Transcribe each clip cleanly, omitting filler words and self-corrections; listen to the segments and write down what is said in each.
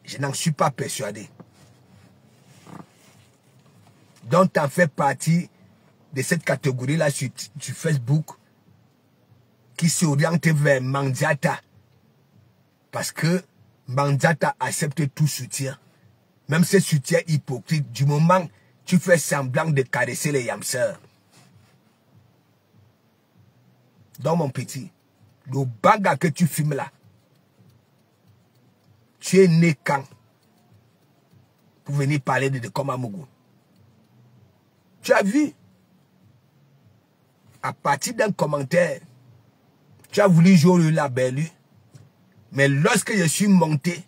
Je n'en suis pas persuadé. Donc, tu en fais partie de cette catégorie-là sur Facebook qui s'oriente vers Mandiata. Parce que Mandiata accepte tout soutien. Même ce soutien hypocrite, du moment tu fais semblant de caresser les yamseurs. Donc, mon petit, le baga que tu filmes là, tu es né quand pour venir parler de Komamougou? Tu as vu, à partir d'un commentaire, tu as voulu jouer le labellu, mais lorsque je suis monté,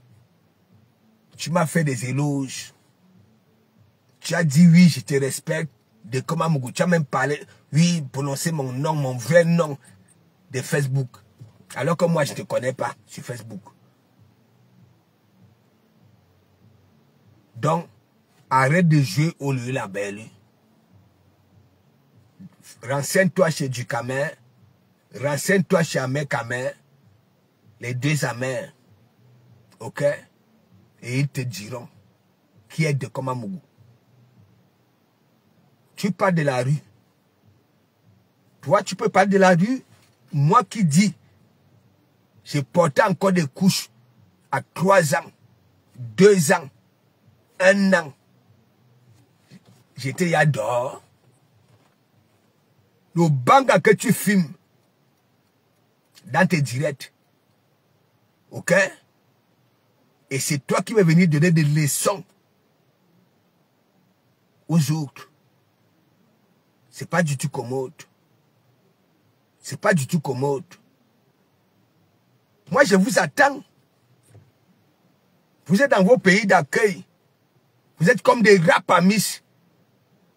tu m'as fait des éloges. Tu as dit oui, je te respecte de Komamougou. Tu as même parlé, oui, prononcé mon nom, mon vrai nom de Facebook. Alors que moi, je ne te connais pas sur Facebook. Donc, arrête de jouer au lieu la belle. Renseigne-toi chez Ducamer. Renseigne-toi chez Amer Kamer. Les deux amers. Ok? Et ils te diront qui est de Komamougou. Tu parles de la rue. Toi, tu peux parler de la rue. Moi qui dis, j'ai porté encore des couches à 3 ans, 2 ans, 1 an. J'étais là dehors. Le banga que tu filmes dans tes directs. Ok? Et c'est toi qui vas venir donner des leçons aux autres. C'est pas du tout commode. C'est pas du tout commode. Moi, je vous attends. Vous êtes dans vos pays d'accueil. Vous êtes comme des rapamis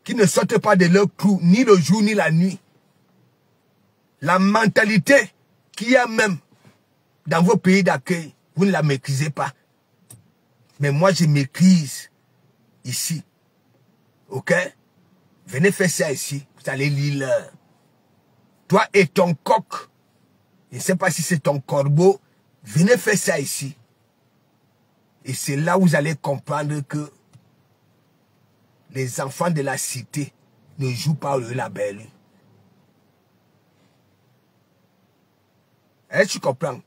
qui ne sortent pas de leur clou, ni le jour, ni la nuit. La mentalité qu'il y a même dans vos pays d'accueil, vous ne la maîtrisez pas. Mais moi, je maîtrise ici. Ok? Venez faire ça ici. Vous allez lire l'heure. Toi et ton coq, je ne sais pas si c'est ton corbeau, venez faire ça ici. Et c'est là où vous allez comprendre que les enfants de la cité ne jouent pas le label. Est-ce que tu comprends?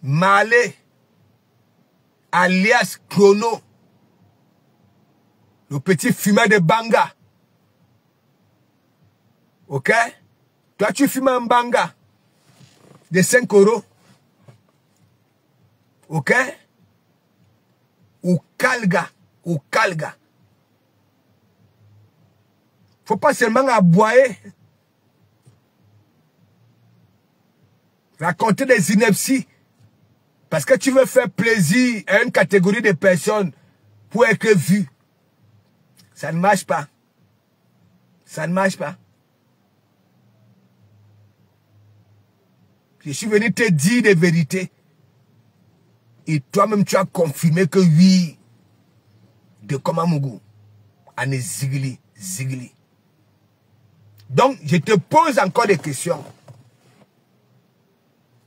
Malé, alias Chrono, le petit fumeur de banga. Ok? Toi, tu fumes un banga de 5 €. Ok? Ou calga. Ou calga. Faut pas seulement aboyer. Raconter des inepties. Parce que tu veux faire plaisir à une catégorie de personnes pour être vu. Ça ne marche pas. Ça ne marche pas. Je suis venu te dire des vérités. Et toi-même, tu as confirmé que oui, de Komamougou, en est zigli, zigli. Donc, je te pose encore des questions.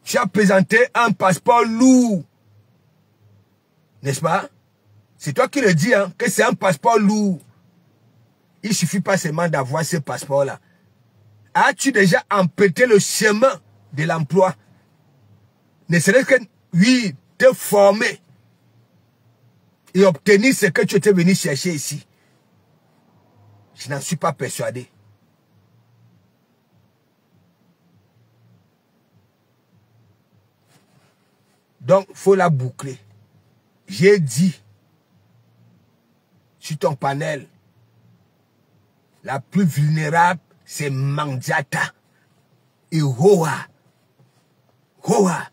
Tu as présenté un passeport lourd. N'est-ce pas? C'est toi qui le dis, hein, que c'est un passeport lourd. Il ne suffit pas seulement d'avoir ce passeport-là. As-tu déjà emprunté le chemin de l'emploi? Ne serait-ce que, oui, te former et obtenir ce que tu étais venu chercher ici. Je n'en suis pas persuadé. Donc, il faut la boucler. J'ai dit sur ton panel, la plus vulnérable, c'est Mandiata et Hoa. Hoa.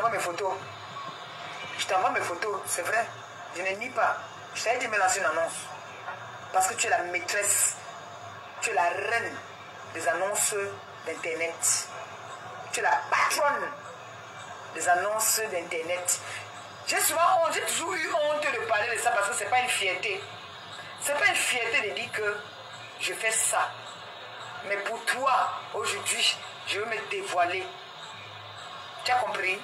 t'envoie mes photos. Je t'envoie mes photos, c'est vrai. Je ne nie pas. Je t'avais dit de me lancer une annonce. Parce que tu es la maîtresse. Tu es la reine des annonces d'Internet. Tu es la patronne des annonces d'Internet. J'ai toujours eu honte de parler de ça parce que ce n'est pas une fierté. Ce n'est pas une fierté de dire que je fais ça. Mais pour toi, aujourd'hui, je veux me dévoiler. Tu as compris?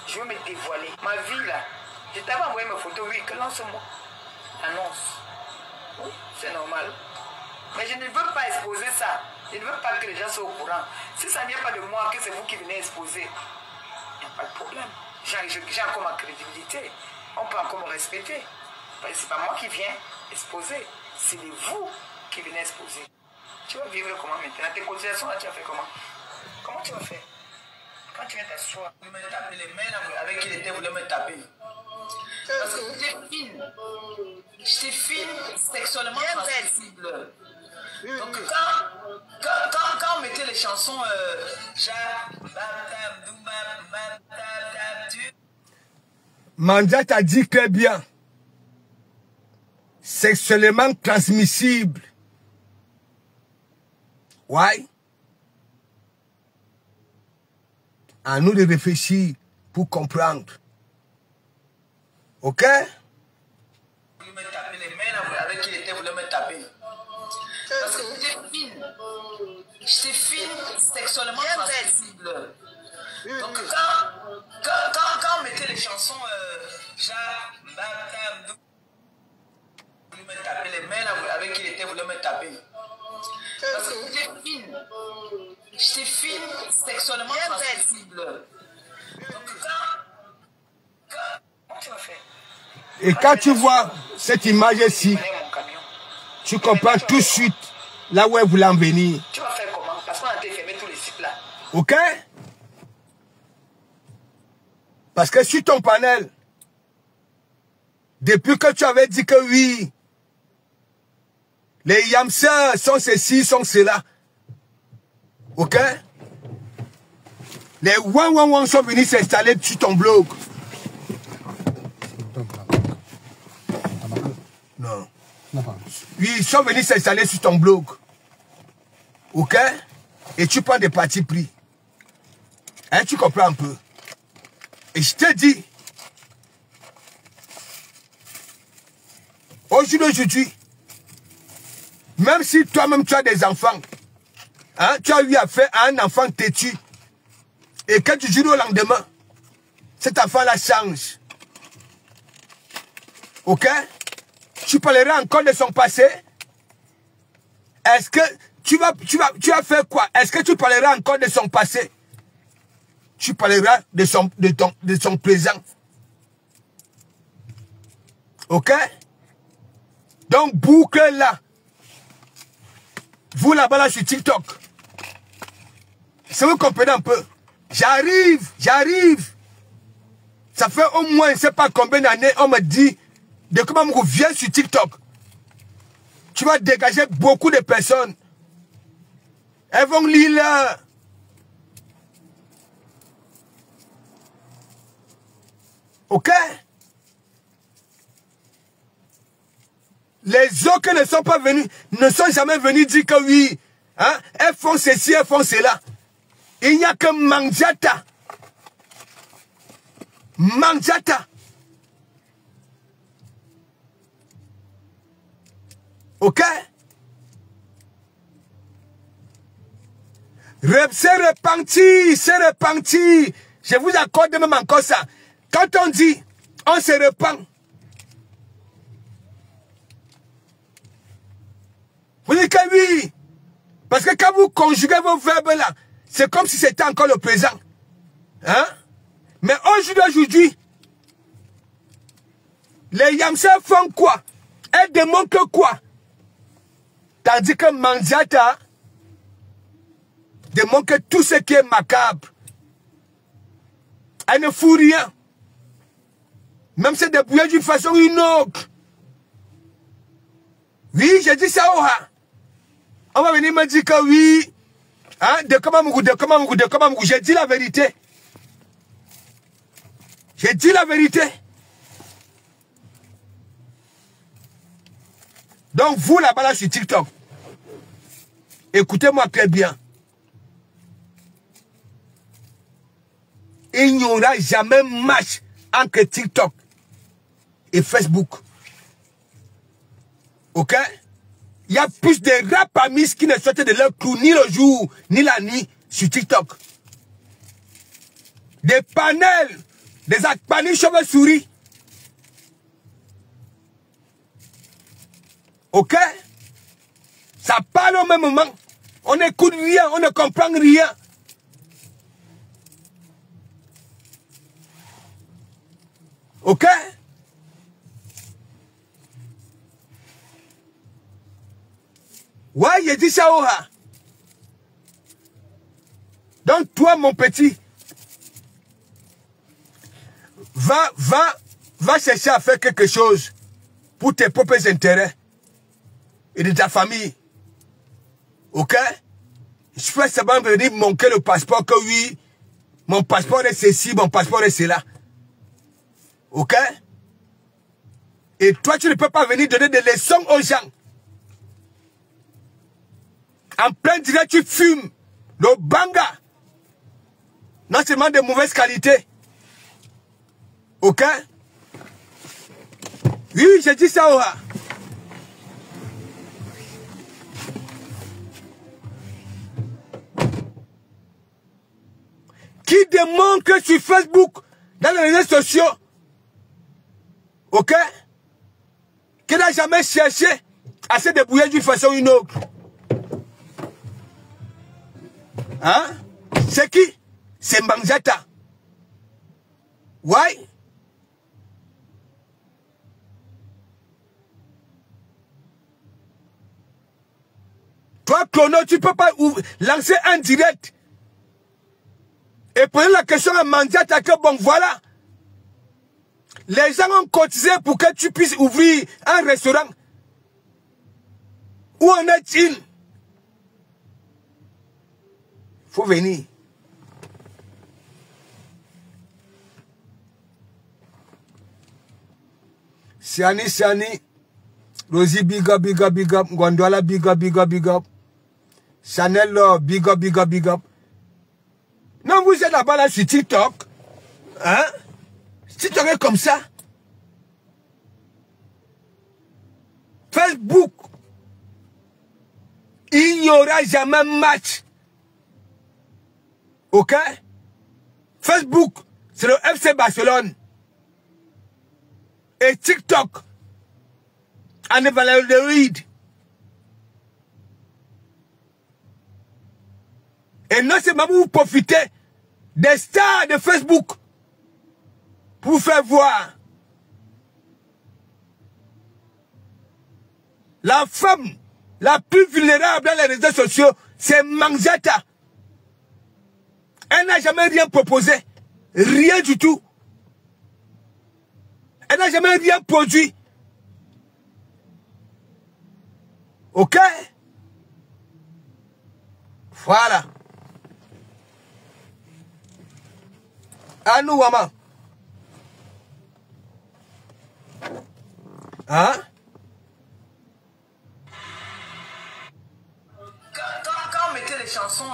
Je veux me dévoiler. Ma vie là, je t'avais envoyé mes photos, oui, que lance-moi. Annonce. Oui, c'est normal. Mais je ne veux pas exposer ça. Je ne veux pas que les gens soient au courant. Si ça ne vient pas de moi, que c'est vous qui venez exposer, il n'y a pas de problème. J'ai encore ma crédibilité. On peut encore me respecter. Ce n'est pas moi qui viens exposer. C'est vous qui venez exposer. Tu vas vivre comment maintenant? Tes cotisations, là, tu as fait comment? Comment tu vas faire? Quand tu viens t'asseoir, vous me taper les mains avec qui il était, vous voulez me taper. Parce que j'étais fine sexuellement transmissible. Donc quand on mettait les chansons Mandiata dit très bien. Sexuellement transmissible. Ouais. À nous de réfléchir pour comprendre. Ok? Vous me tapez les mains avec qui il était, vous voulez me taper. Parce que j'étais fine sexuellement transmissible. Donc quand on mettait les chansons vous me tapez les mains avec qui il était, vous voulez me taper. Parce que j'étais fine sexuellement transmissible. Donc comment tu vas faire? Et quand tu vois cette image-ci, tu comprends tout de suite là où elle voulait en venir. Tu vas faire comment? Parce qu'on a été fermé tous les sites là. Ok? Parce que sur ton panel, depuis que tu avais dit que oui, les Yamsers sont ceci, sont cela. Ok? Les Wan sont venus s'installer sur ton blog. Non. Oui, ils sont venus s'installer sur ton blog. Ok? Et tu prends des partis pris. Hein, tu comprends un peu? Et je te dis, aujourd'hui, même si toi-même tu as des enfants, hein, tu as eu affaire à un enfant têtu, et que tu joues au lendemain, cet enfant-là change. Ok? Tu parleras encore de son passé? Est-ce que tu vas faire quoi? Est-ce que tu parleras encore de son passé? Tu parleras de son présent. Ok? Donc, boucle là. Vous là-bas là sur TikTok. Si vous comprenez un peu. J'arrive. Ça fait au moins, je ne sais pas combien d'années, on me dit, de comment on vient sur TikTok. Tu vas dégager beaucoup de personnes. Elles vont lire là. Ok? Les autres ne sont pas venus, ne sont jamais venus dire que oui. Hein? Elles font ceci, elles font cela. Il n'y a que Mandiata. Mandiata. Ok? C'est repenti. Je vous accorde même encore ça. Quand on dit, on se repent. Vous dites que oui. Parce que quand vous conjuguez vos verbes là, c'est comme si c'était encore le présent. Hein? Mais aujourd'hui, les Yamsers font quoi? Elles démontrent quoi? Tandis que Mandiata démontre tout ce qui est macabre. Elle ne fout rien. Même se débrouiller d'une façon ou une autre. Oui, j'ai dit ça au ha. On va venir me dire que oui. Hein, de comment j'ai dit la vérité. J'ai dit la vérité. Donc vous là-bas là sur TikTok, écoutez-moi très bien. Il n'y aura jamais match entre TikTok et Facebook. Ok? Il y a plus de rapamis qui ne sortent de leur clou ni le jour ni la nuit sur TikTok. Des panels, des akpanis chauves-souris. Ok? Ça parle au même moment. On n'écoute rien, on ne comprend rien. Ok? Ouais, il dit ça, Oha. Donc toi, mon petit, va chercher à faire quelque chose pour tes propres intérêts et de ta famille. Ok? Je fais seulement venir manquer le passeport que oui, mon passeport est ceci, mon passeport est cela. Ok? Et toi, tu ne peux pas venir donner des leçons aux gens. En plein direct, tu fumes le banga. Non seulement de mauvaise qualité. Ok? Oui, j'ai dit ça, Oha. Qui démontre que sur Facebook, dans les réseaux sociaux, ok, qui n'a jamais cherché à se débrouiller d'une façon ou une autre. Hein? C'est qui? C'est Manjata. Ouais? Toi, Clono, tu ne peux pas lancer un direct et poser la question à Manjata que bon, voilà. Les gens ont cotisé pour que tu puisses ouvrir un restaurant. Où en est-il? Faut venir. Siani, Rosie, big up, Gondwala, big up. Chanel, big up. Non, vous êtes là-bas là sur TikTok. Hein? TikTok est comme ça. Facebook, il n'y aura jamais match. Ok? Facebook, c'est le FC Barcelone. Et TikTok, en Valladolid. Et non seulement vous profitez des stars de Facebook pour vous faire voir. La femme la plus vulnérable dans les réseaux sociaux, c'est Manjata. Elle n'a jamais rien proposé. Rien du tout. Elle n'a jamais rien produit. Ok? Voilà. À nous, maman. Hein? Quand on mettait les chansons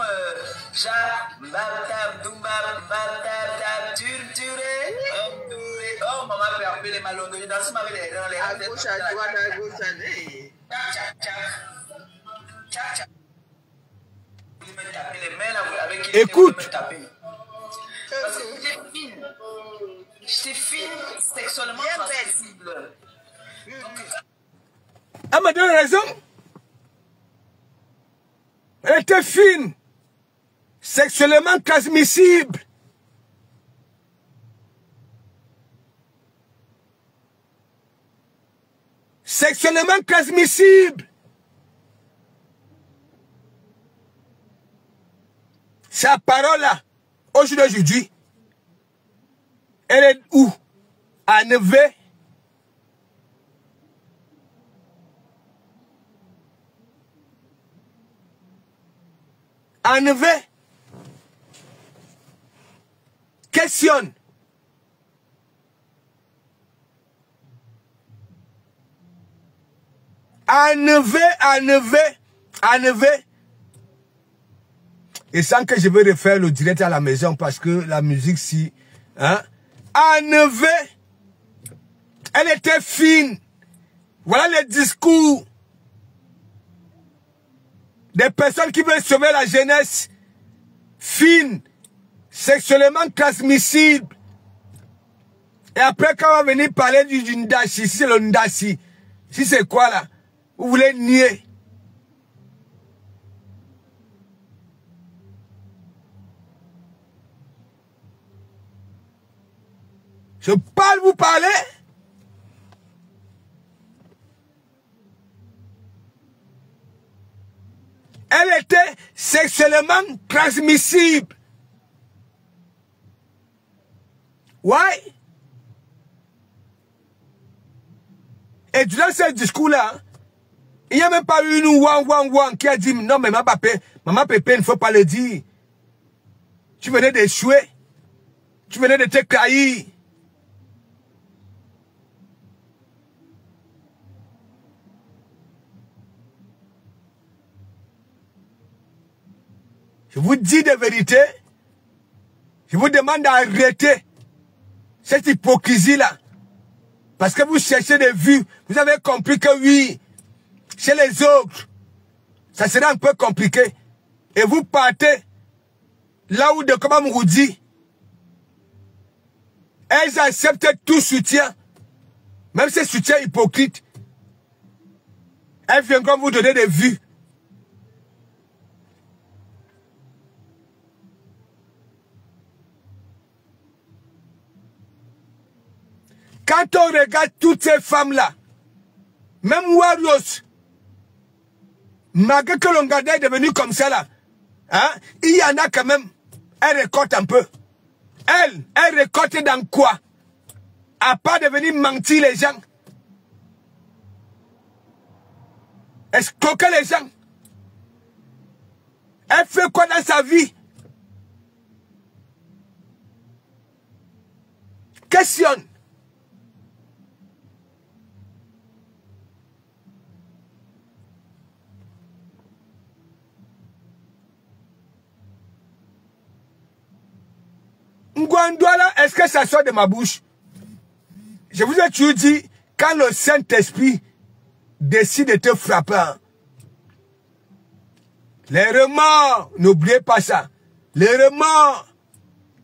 oh maman peut appeler les malongos, je danse avec les dans les à gauche à droite à gauche à droite. Écoute. Parce que j'étais fine sexuellement transmissible. Elle m'a donné raison. Elle était fine. Sexuellement transmissible. Sexuellement transmissible. Sa parole là, aujourd'hui, elle est où? À Neve. À Neve. Questionne. enlever. Et sans que je vais refaire le direct à la maison parce que la musique si, hein, enlever. Elle était fine. Voilà les discours des personnes qui veulent sauver la jeunesse. Fine, sexuellement transmissible. Et après, quand on va venir parler du Ndachi, si c'est le Ndachi, si c'est quoi là, vous voulez nier. Je parle, vous parlez. Elle était sexuellement transmissible. Ouais. Et dans ce discours-là, il n'y a même pas eu une ouan qui a dit non, mais maman Pépé, il ne faut pas le dire. Tu venais d'échouer. Tu venais de te trahir. Je vous dis de vérité. Je vous demande d'arrêter cette hypocrisie-là. Parce que vous cherchez des vues. Vous avez compris que oui, chez les autres, ça sera un peu compliqué. Et vous partez là où de comment vous dit. Elles acceptent tout soutien. Même ces soutiens hypocrites. Elles viendront vous donner des vues. Quand on regarde toutes ces femmes-là, même Warriors, malgré que l'Ongada est devenu comme ça là, hein, il y en a quand même, elle récolte un peu. Elle récolte dans quoi? À part de venir mentir les gens. Escroquer les gens. Elle fait quoi dans sa vie? Questionne. Ngwandouala, est-ce que ça sort de ma bouche? Je vous ai toujours dit, quand le Saint-Esprit décide de te frapper, les remords, n'oubliez pas ça. Les remords,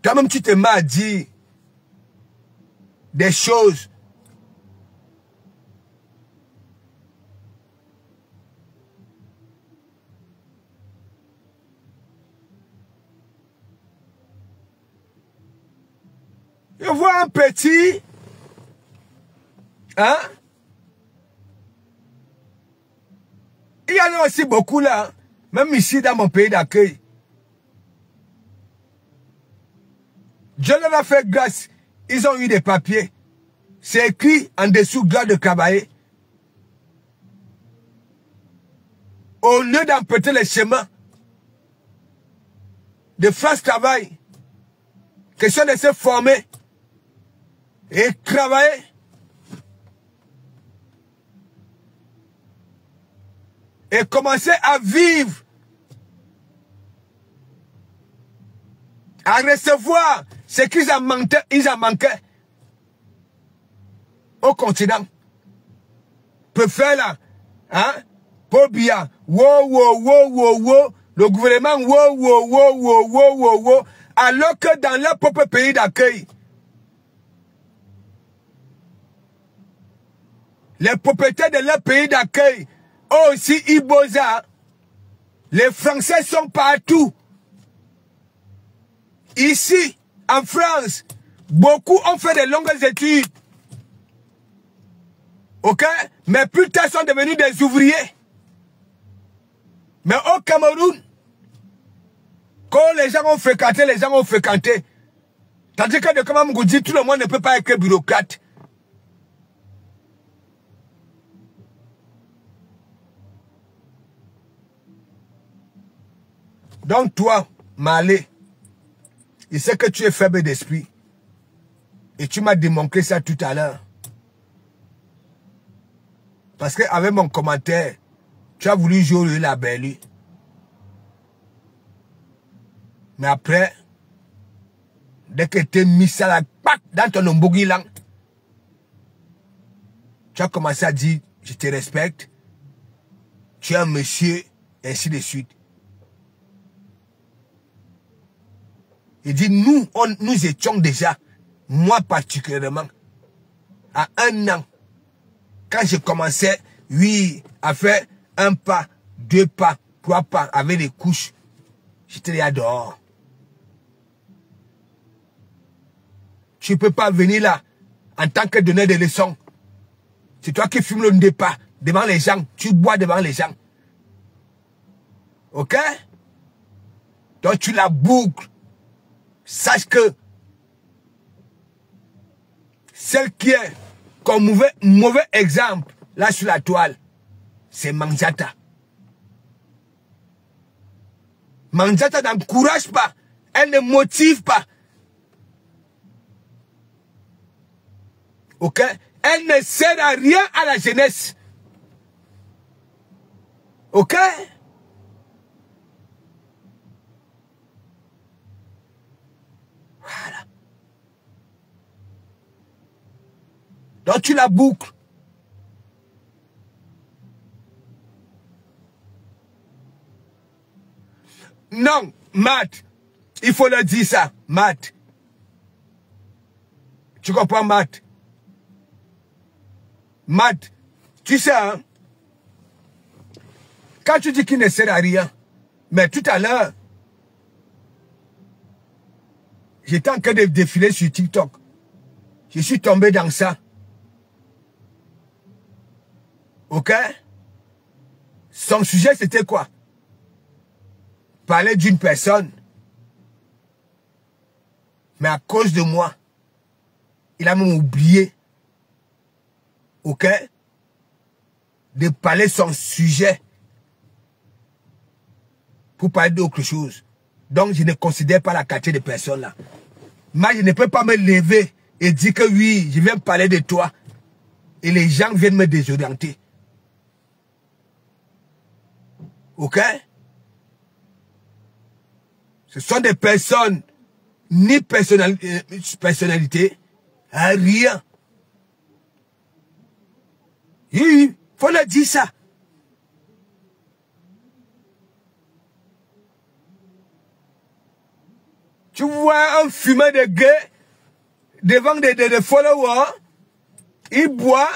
toi-même tu te mets à dire des choses. Je vois un petit, hein? Il y en a aussi beaucoup là, même ici dans mon pays d'accueil. Dieu leur a fait grâce, ils ont eu des papiers. C'est écrit en dessous, gloire de Kabaye. Au lieu d'emprunter les chemins de France Travail, question de se former et travailler. Et commencer à vivre, à recevoir ce qu'ils en manquaient au continent. Peut faire là, hein, Pobia, le gouvernement, alors que dans leur propre pays d'accueil, les propriétaires de leur pays d'accueil, aussi Iboza, les Français sont partout. Ici, en France, beaucoup ont fait de longues études. Ok? Mais plus tard sont devenus des ouvriers. Mais au Cameroun, quand les gens ont fréquenté, les gens ont fréquenté. Tandis que de comment vous dit, tout le monde ne peut pas être bureaucrate. Donc toi, Malé, il sait que tu es faible d'esprit. Et tu m'as démontré ça tout à l'heure. Parce qu'avec mon commentaire, tu as voulu jouer la belle. Mais après, dès que tu as mis ça là, dans ton ombogilang, tu as commencé à dire, je te respecte, tu es un monsieur, et ainsi de suite. Il dit, nous étions déjà, moi particulièrement, à 1 an, quand je commençais, oui, à faire 1 pas, 2 pas, 3 pas, avec les couches, j'étais là dehors. Tu ne peux pas venir là, en tant que donneur de leçons. C'est toi qui fumes le départ devant les gens, tu bois devant les gens. Ok? Donc tu la boucles. Sache que celle qui est comme mauvais exemple, là sur la toile, c'est Manzata. Manzata n'encourage pas, elle ne motive pas. Ok? Elle ne sert à rien à la jeunesse. Ok? Voilà. Donc tu la boucles. Non, Matt, il faut le dire ça, Matt. Tu comprends, Matt? Matt, tu sais, hein, quand tu dis qu'il ne sert à rien, mais tout à l'heure, j'étais en train de défiler sur TikTok. Je suis tombé dans ça. Ok? Son sujet, c'était quoi? Parler d'une personne. Mais à cause de moi, il a même oublié. Ok? De parler son sujet. Pour parler d'autre chose. Donc, je ne considère pas la qualité de personne là. Moi, je ne peux pas me lever et dire que oui, je viens parler de toi. Et les gens viennent me désorienter. Ok? Ce sont des personnes, ni personnalité, rien. Oui, faut le dire ça. Tu vois un fumeur de gueux devant des followers, il boit.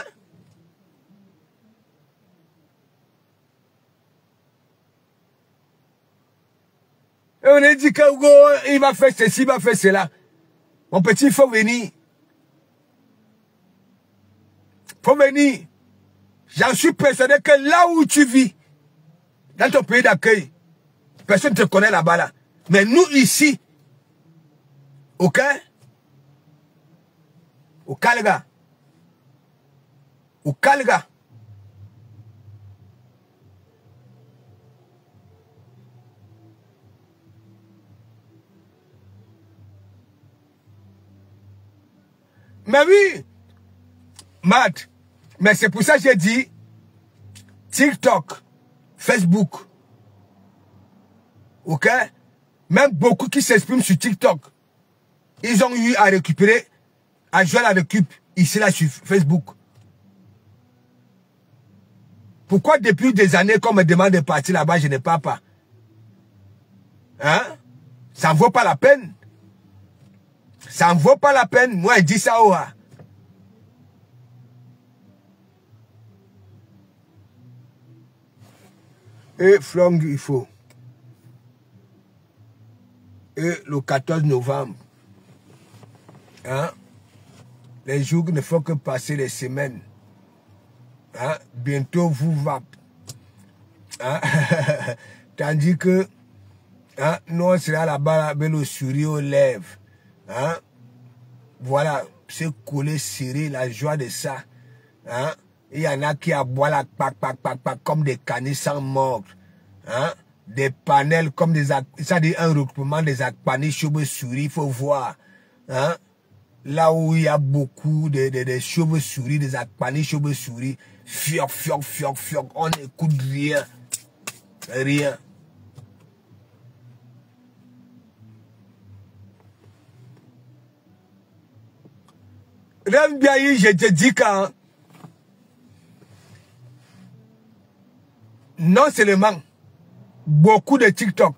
Et on a dit qu'il va faire ceci, il va faire cela. Mon petit, il faut venir. Faut venir. J'en suis persuadé que là où tu vis, dans ton pays d'accueil, personne ne te connaît là-bas là. Mais nous ici, ok? Au Kalga. Au Kalga. Mais oui, Matt, mais c'est pour ça que j'ai dit TikTok, Facebook, ok? Même beaucoup qui s'expriment sur TikTok, ils ont eu à récupérer, à jouer à la récup, ici là sur Facebook. Pourquoi depuis des années qu'on me demande de partir là-bas, je ne pars pas? Hein? Ça ne vaut pas la peine. Ça ne vaut pas la peine. Moi, je dis ça au ha. Et Flong, il faut. Et le 14 novembre, hein, les jours ne font que passer les semaines. Hein, bientôt vous va. Hein, tandis que hein, nous on sera là-bas avec le sourire aux lèvres. Hein, voilà, se coller serré, la joie de ça. Hein, il y en a qui aboient la pac, comme des canis sans mordre. Hein, des panels comme des... Ça dit un regroupement des akpanis cheveux souris, il faut voir. Hein, là où il y a beaucoup de chauves-souris, des akpani chauves-souris, fioc, fioc, fioc, fioc, on n'écoute rien. Rien. Rembiaï, je te dis quand non seulement beaucoup de TikTok,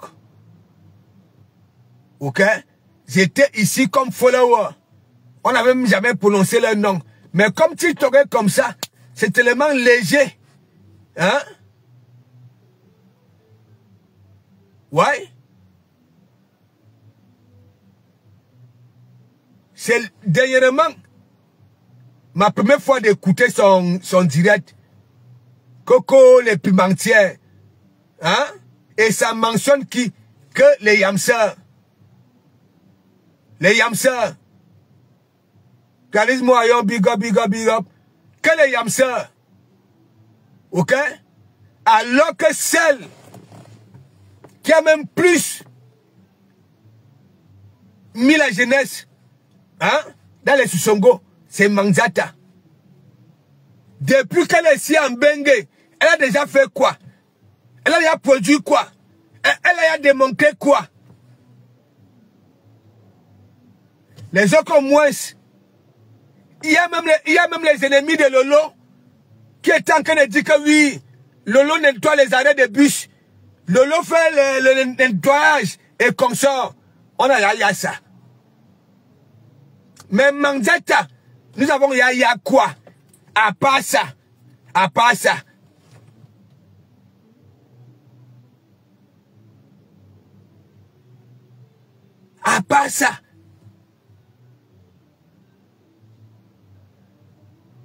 ok, j'étais ici comme follower, on n'avait même jamais prononcé leur nom, mais comme TikTok est comme ça, c'est tellement léger, hein, ouais, c'est dernièrement ma première fois d'écouter son direct. Coco les pimentières. Hein? Et ça mentionne qui? Que les yamseurs. Les yamseurs. Charisme Ayon, big up, big up, big up. Que les yamseurs. Ok? Alors que celle qui a même plus mis la jeunesse, hein? Dans les Soussongo, c'est Manzata. Depuis qu'elle est ici en Bengue, elle a déjà fait quoi? Elle a déjà produit quoi? Elle a déjà démontré quoi? Les autres moins, il y a même les ennemis de Lolo qui est en train de dire que oui, Lolo nettoie les arrêts de bus. Lolo fait le nettoyage et consort. On a yaya ça. Mais Manzata, nous avons yaya quoi? À part ça. À part ça. À part ça.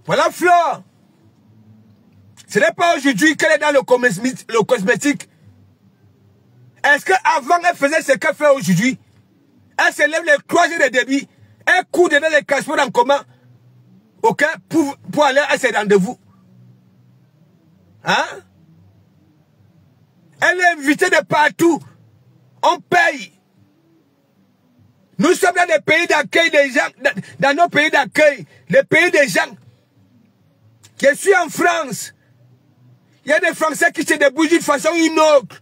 Voilà Flore. Ce n'est pas aujourd'hui qu'elle est dans le cosmétique. Est-ce qu'avant elle faisait ce qu'elle fait aujourd'hui? Elle se lève les croisés de débit. Elle court dans les transports en commun. Ok? Pour aller à ses rendez-vous. Hein? Elle est invitée de partout. On paye. Nous sommes dans des pays d'accueil des gens, dans nos pays d'accueil, les pays des gens. Je suis en France. Il y a des Français qui se débrouillent d'une façon ou d'une autre.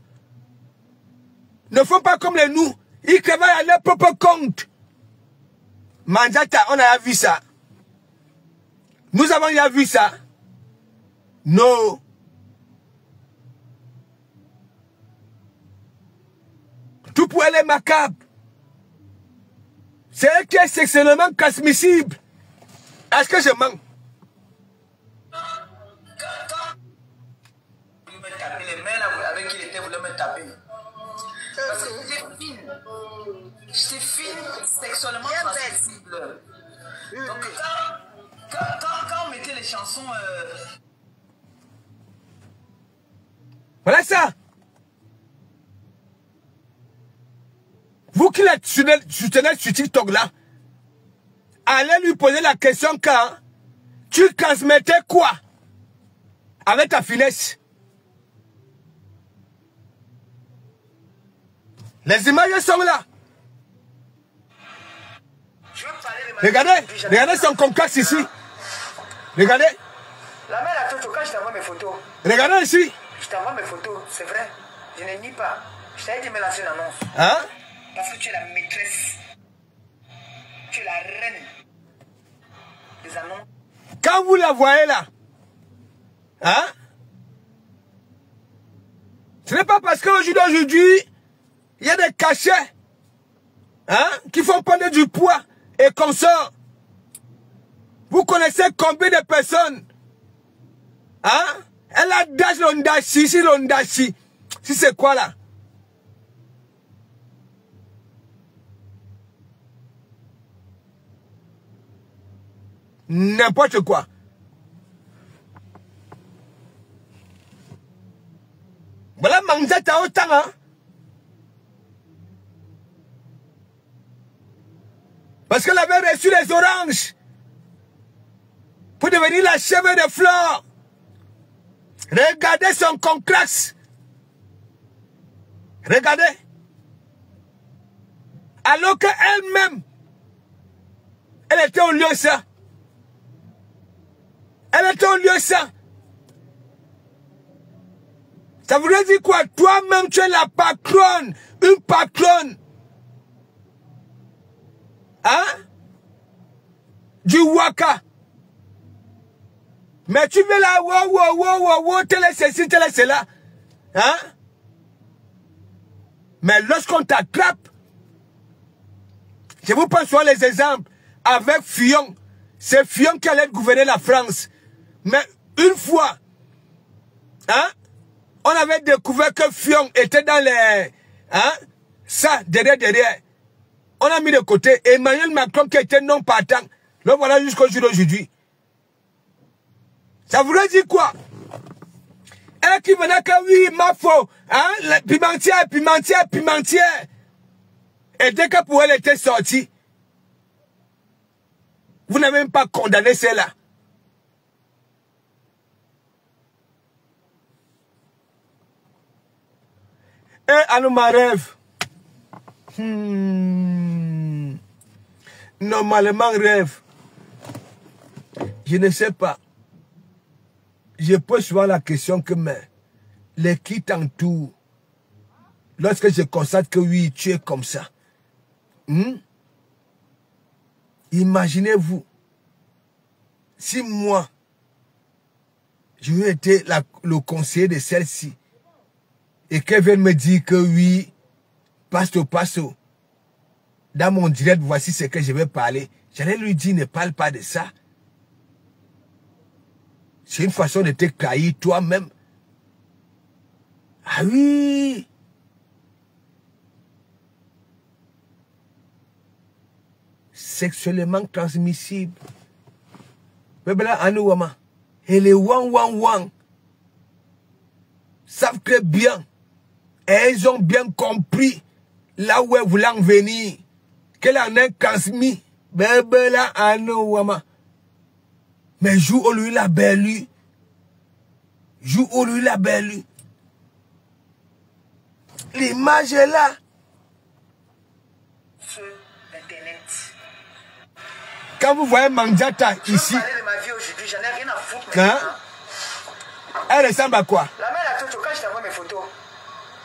Ne font pas comme les nous. Ils travaillent à leur propre compte. Manzata, on a vu ça. Nous avons déjà vu ça. Non. Tout pour elle est macabre. C'est elle qui est sexuellement transmissible. Est-ce que je mens? Vous me tapez les mains là, avec qui il était, vous voulez me taper. Parce que j'étais fine. J'étais fine, sexuellement transmissible. Donc quand on mettait les chansons... Voilà ça. Vous qui la soutenez sur TikTok là, allez lui poser la question quand tu transmettais quoi avec ta finesse. Les images sont là. Regardez son complexe ici. Regardez. La mère a tout, quand je t'envoie mes photos. Regardez ici. Je t'envoie mes photos, c'est vrai. Je ne nie pas. Je t'avais dit de me lancer une annonce. Hein? Parce que tu es la maîtresse. Tu es la reine des annonces. Quand vous la voyez là, hein? Ce n'est pas parce qu'aujourd'hui, il y a des cachets, hein, qui font prendre du poids et qu'on sort. Vous connaissez combien de personnes, hein? Elle a dash l'ondachi, si l'ondachi. Si c'est quoi là? N'importe quoi. Voilà Manzata autant, hein. Parce qu'elle avait reçu les oranges pour devenir la chèvre de Flore. Regardez son conclasse. Regardez. Alors qu'elle-même Elle était au lieu ça. Elle était au lieu ça. Ça voudrait dire quoi? Toi-même, tu es la patronne. Une patronne. Hein? Du Waka. Mais tu veux là, wow, télé ceci, télé cela. Hein? Mais lorsqu'on t'attrape, je vous prends souvent les exemples avec Fillon. C'est Fillon qui allait gouverner la France. Mais une fois, hein, on avait découvert que Fillon était dans les... Hein, ça, derrière. On a mis de côté Emmanuel Macron qui était non partant. Le voilà jusqu'au jour d'aujourd'hui. Ça voudrait dire quoi? Elle qui venait que oui, ma faux, hein, pimentière. Et dès que pour elle était sortie, vous n'avez même pas condamné celle-là. Et Anouma rêve. Normalement rêve. Je ne sais pas. Je pose souvent la question que les qui t'entourent, lorsque je constate que oui, tu es comme ça. Imaginez-vous, si moi, je veux être le conseiller de celle-ci, et qu'elle vienne me dire que oui, passo, dans mon direct, voici ce que je vais parler. J'allais lui dire, ne parle pas de ça. C'est une façon de te trahir toi-même. Ah oui! Sexuellement transmissible. Et les wang savent très bien. Et ils ont bien compris là où elles voulaient en venir. Qu'elle en a transmis. Mais joue au lui la belle. Joue au lui la belle. L'image est là. Sur Internet. Quand vous voyez Mandiata ici. Je vais parler de ma vie aujourd'hui, j'en ai rien à foutre. Hein? Elle ressemble à quoi? La mère à Toto, quand je t'envoie mes photos.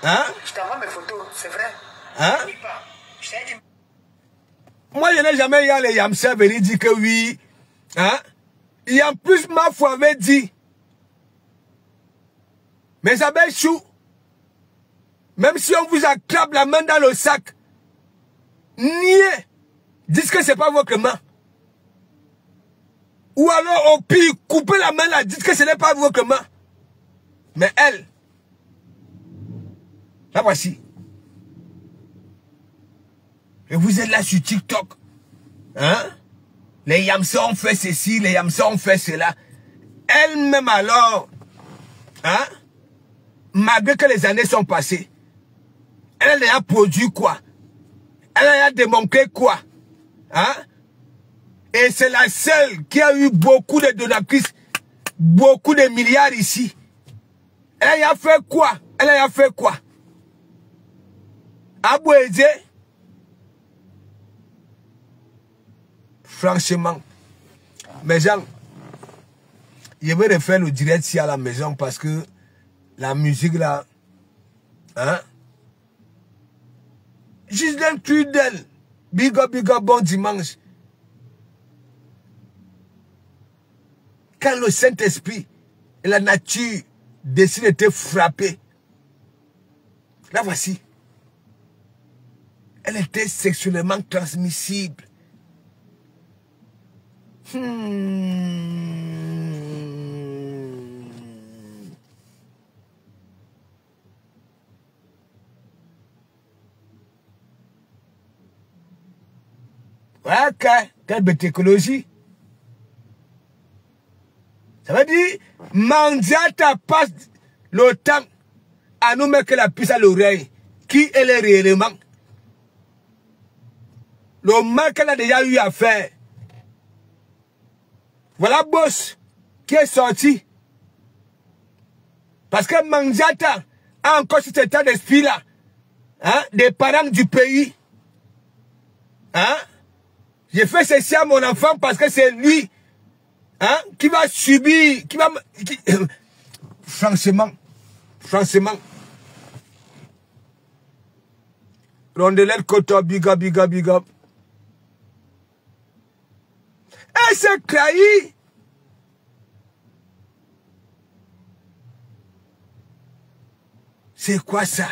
Hein? Je t'envoie mes photos, c'est vrai. Hein? Je t'ai dit. Moi, je n'ai jamais eu les Yamsa venir dire que oui. Hein? Et en plus, ma foi avait dit. Mais ça belle chou. Même si on vous attrape la main dans le sac. Niez. Dites que c'est pas votre main. Ou alors, au pire, coupez la main là. Dites que ce n'est pas votre main. Mais elle. La voici. Et vous êtes là sur TikTok. Hein? Les Yamsa ont fait ceci, les Yamsa ont fait cela. Elle-même alors, hein? Malgré que les années sont passées, elle a produit quoi? Elle a démontré quoi? Hein? Et c'est la seule qui a eu beaucoup de donatrices, beaucoup de milliards ici. Elle a fait quoi? Elle a fait quoi? Abouézé? Franchement, mes gens, je vais refaire le direct ici à la maison parce que la musique là, hein? Juste Trudel, big up, bon dimanche. Quand le Saint-Esprit et la nature décident de te frapper, la voici. Elle était sexuellement transmissible. Ok, quelle bête écologie. Ça veut dire, Mandiata passe le temps à nous mettre la puce à l'oreille. Qui elle est réellement? Le mal qu'elle a déjà eu à faire. Voilà boss qui est sorti. Parce que Mandiata a encore cet état d'esprit-là. Hein, des parents du pays. Hein? J'ai fait ceci à mon enfant parce que c'est lui, hein, qui va subir, qui va... Franchement. Rondelette Koto, big up. Et c'est trahi. C'est quoi ça?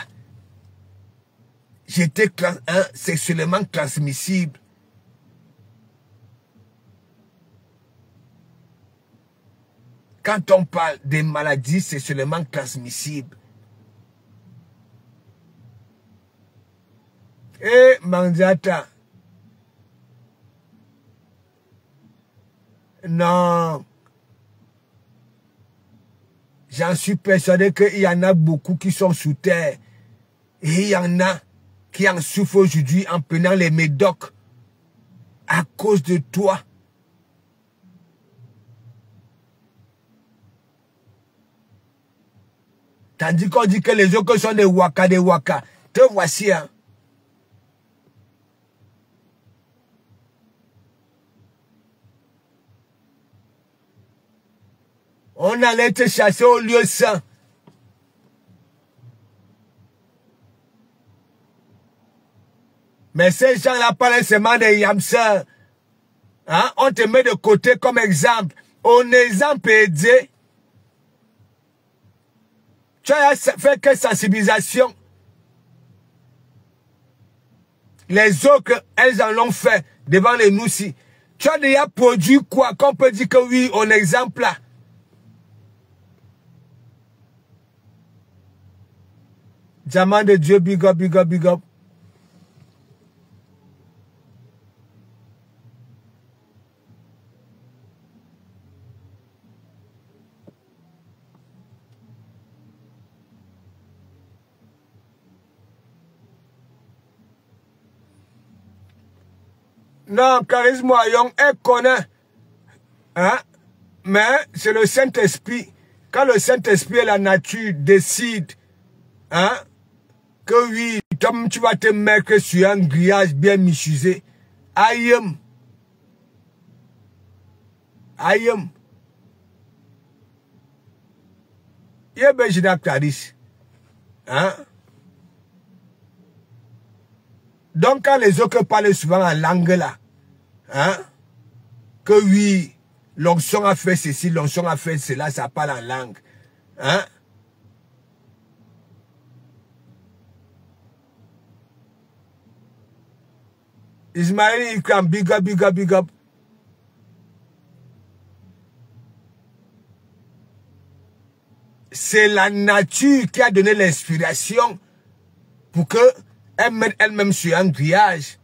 J'étais sexuellement transmissible. Quand on parle des maladies sexuellement transmissibles, Mandiata, non, j'en suis persuadé qu'il y en a beaucoup qui sont sous terre et il y en a qui en souffrent aujourd'hui en prenant les médocs à cause de toi. Tandis qu'on dit que les autres sont des waka. Te voici, hein. On allait te chasser au lieu saint. Mais ces gens-là parlent seulement des yamseurs. Hein? On te met de côté comme exemple. On exemple aidé. Tu as fait que sensibilisation. Les autres, elles en ont fait devant les Noussi. Tu as déjà produit quoi? Qu'on peut dire que oui, on exemple là. Diamant de Dieu, big up. Non, charisme Young, elle connaît. Hein? Mais c'est le Saint-Esprit. Quand le Saint-Esprit et la nature décident, hein, que oui, tu vas te mettre sur un grillage bien michusé. Aïe. Yébé Jida Clarice. Hein? Donc, quand les autres parlent souvent en langue là, hein, que oui, l'onction a fait ceci, l'onction a fait cela, ça parle en langue. Hein? Ismaël Ikram, big up. C'est la nature qui a donné l'inspiration pour que elle mette elle-même sur un grillage.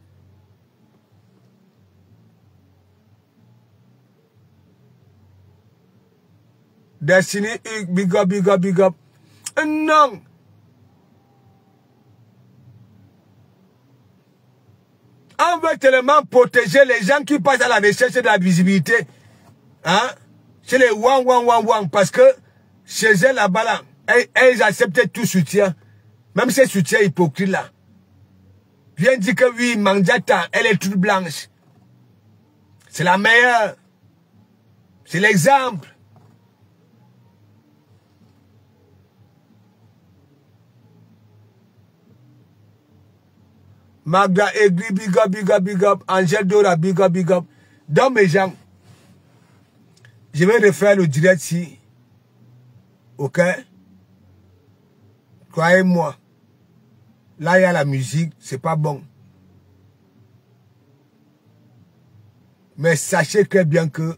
Destiny, big up. Non. On veut tellement protéger les gens qui passent à la recherche de la visibilité. Hein? C'est les wang, parce que chez elles là-bas, là, elles acceptent tout soutien. Même ces soutiens hypocrites là. Viens dire que oui, Mandiata, elle est toute blanche. C'est la meilleure. C'est l'exemple. Magda Egri, big up. Angèle Dora, big up. Donc mes gens, je vais refaire le direct ici. Ok? Croyez-moi. Là, il y a la musique, c'est pas bon. Mais sachez très bien que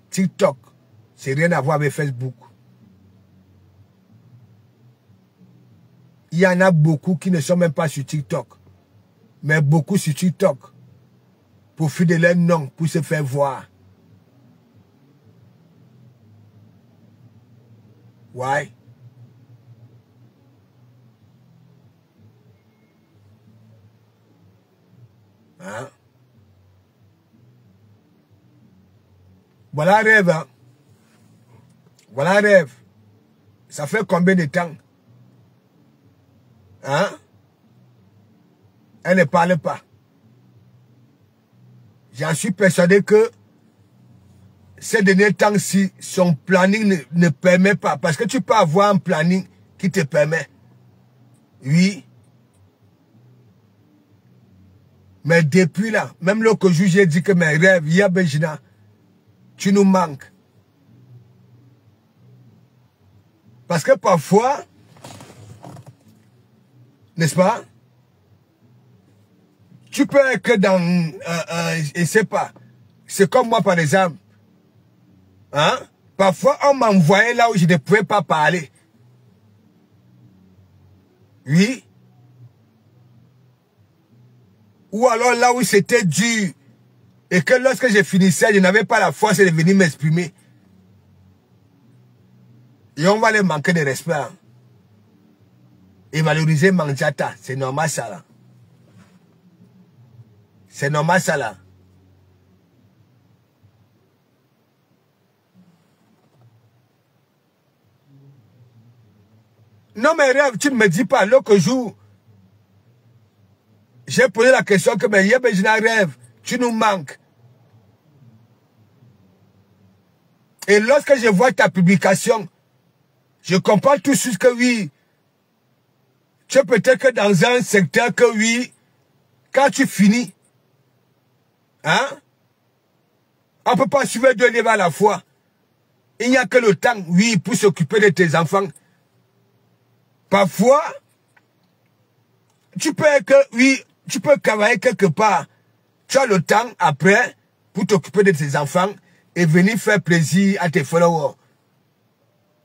TikTok, c'est rien à voir avec Facebook. Il y en a beaucoup qui ne sont même pas sur TikTok. Mais beaucoup sur TikTok. Pour fuir de leur nom, pour se faire voir. Ouais. Hein? Voilà un rêve. Hein? Voilà un rêve. Ça fait combien de temps? Hein? Elle ne parle pas. J'en suis persuadé que ces derniers temps-ci, son planning ne permet pas. Parce que tu peux avoir un planning qui te permet. Oui. Mais depuis là, même l'autre jour, j'ai dit que mes rêves, Yaya Benjina, tu nous manques. Parce que parfois, n'est-ce pas, tu peux être que dans, je ne sais pas, c'est comme moi par exemple, hein, parfois on m'envoyait là où je ne pouvais pas parler. Oui. Ou alors là où c'était dur, et que lorsque je finissais, je n'avais pas la force de venir m'exprimer. Et on va les manquer de respect. Hein. Et valoriser Manjata, c'est normal ça là. C'est normal ça là. Non mes rêves, tu ne me dis pas, l'autre jour, j'ai posé la question que mais Yaya Benjina rêve, tu nous manques. Et lorsque je vois ta publication, je comprends tout de suite que oui, tu es peut-être que dans un secteur que oui, quand tu finis, hein, on ne peut pas suivre 2 livres à la fois. Il n'y a que le temps, oui, pour s'occuper de tes enfants. Parfois, tu peux que, oui, tu peux travailler quelque part. Tu as le temps après pour t'occuper de tes enfants et venir faire plaisir à tes followers.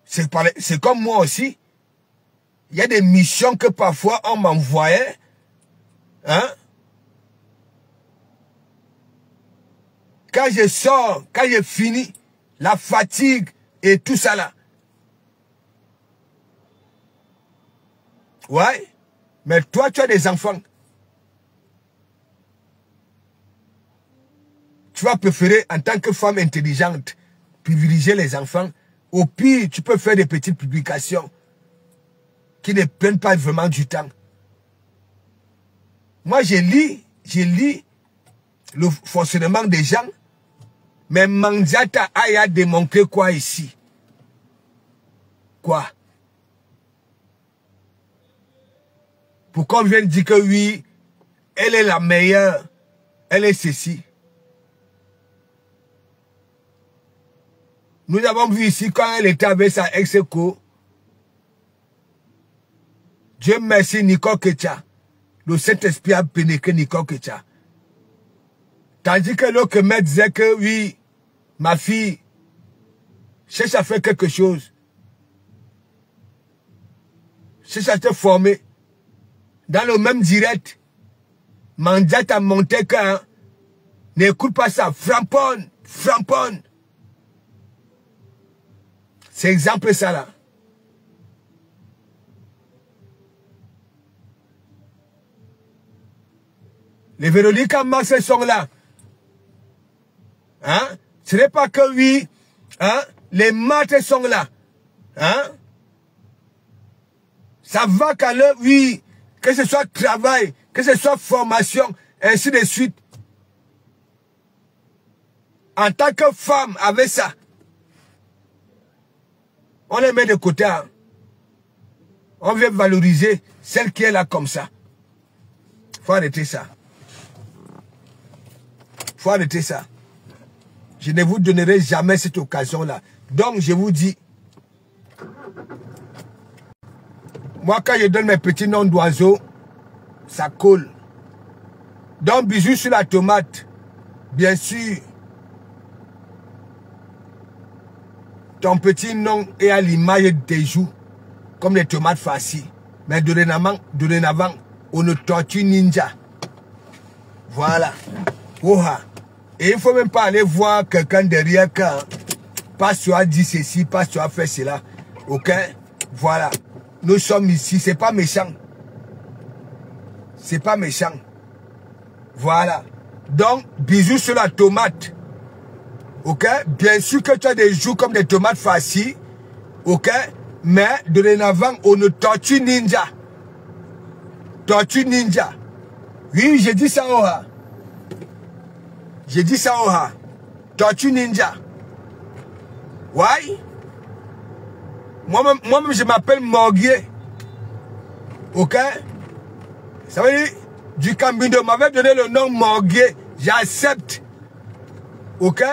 C'est comme moi aussi. Il y a des missions que parfois on m'envoyait. Hein? Quand je sors, quand je finis, la fatigue et tout ça là. Ouais. Mais toi, tu as des enfants. Tu vas préférer, en tant que femme intelligente, privilégier les enfants. Au pire, tu peux faire des petites publications qui ne prennent pas vraiment du temps. Moi, je lis le fonctionnement des gens, mais Manjata a démontré quoi ici? Quoi? Pourquoi on vient de dire que oui, elle est la meilleure, elle est ceci? Nous avons vu ici quand elle était avec sa ex-éco. Dieu merci Nicole Ketia. Le Saint-Esprit a pénétré Nicole Ketia. Tandis que l'autre me disait que oui, ma fille cherche à faire quelque chose. Cherche à te former. Dans le même direct, Manjata monté que hein, n'écoute pas ça. Framponne, framponne. C'est exemple ça là. Les Véronique Mars sont là. Hein? Ce n'est pas que oui. Hein? Les maths sont là. Hein? Ça va qu'à l'heure, oui. Que ce soit travail, que ce soit formation, ainsi de suite. En tant que femme, avec ça, on les met de côté. Hein. On veut valoriser celle qui est là comme ça. Faut arrêter ça. Faut arrêter ça. Je ne vous donnerai jamais cette occasion-là. Donc, je vous dis, moi, quand je donne mes petits noms d'oiseaux, ça colle. Donc, bisous sur la tomate. Bien sûr. Ton petit nom est à l'image des joues, comme les tomates farcies. Mais dorénavant, on ne tortue ninja. Voilà. Oha. Et il ne faut même pas aller voir quelqu'un derrière quand Pasteur a dit ceci, Pasteur a fait cela. Ok? Voilà. Nous sommes ici. C'est pas méchant. C'est pas méchant. Voilà. Donc, bisous sur la tomate. Ok? Bien sûr que tu as des joues comme des tomates farcies. Ok? Mais dorénavant, on ne tortue ninja. Tortue ninja. Oui, j'ai dit ça. Oh. J'ai dit ça au ha. Tortue Ninja. Ouais. Moi-même, je m'appelle Morguier. Ok? Ça veut dire, du Cambindo m'avait donné le nom Morguier. J'accepte. Ok?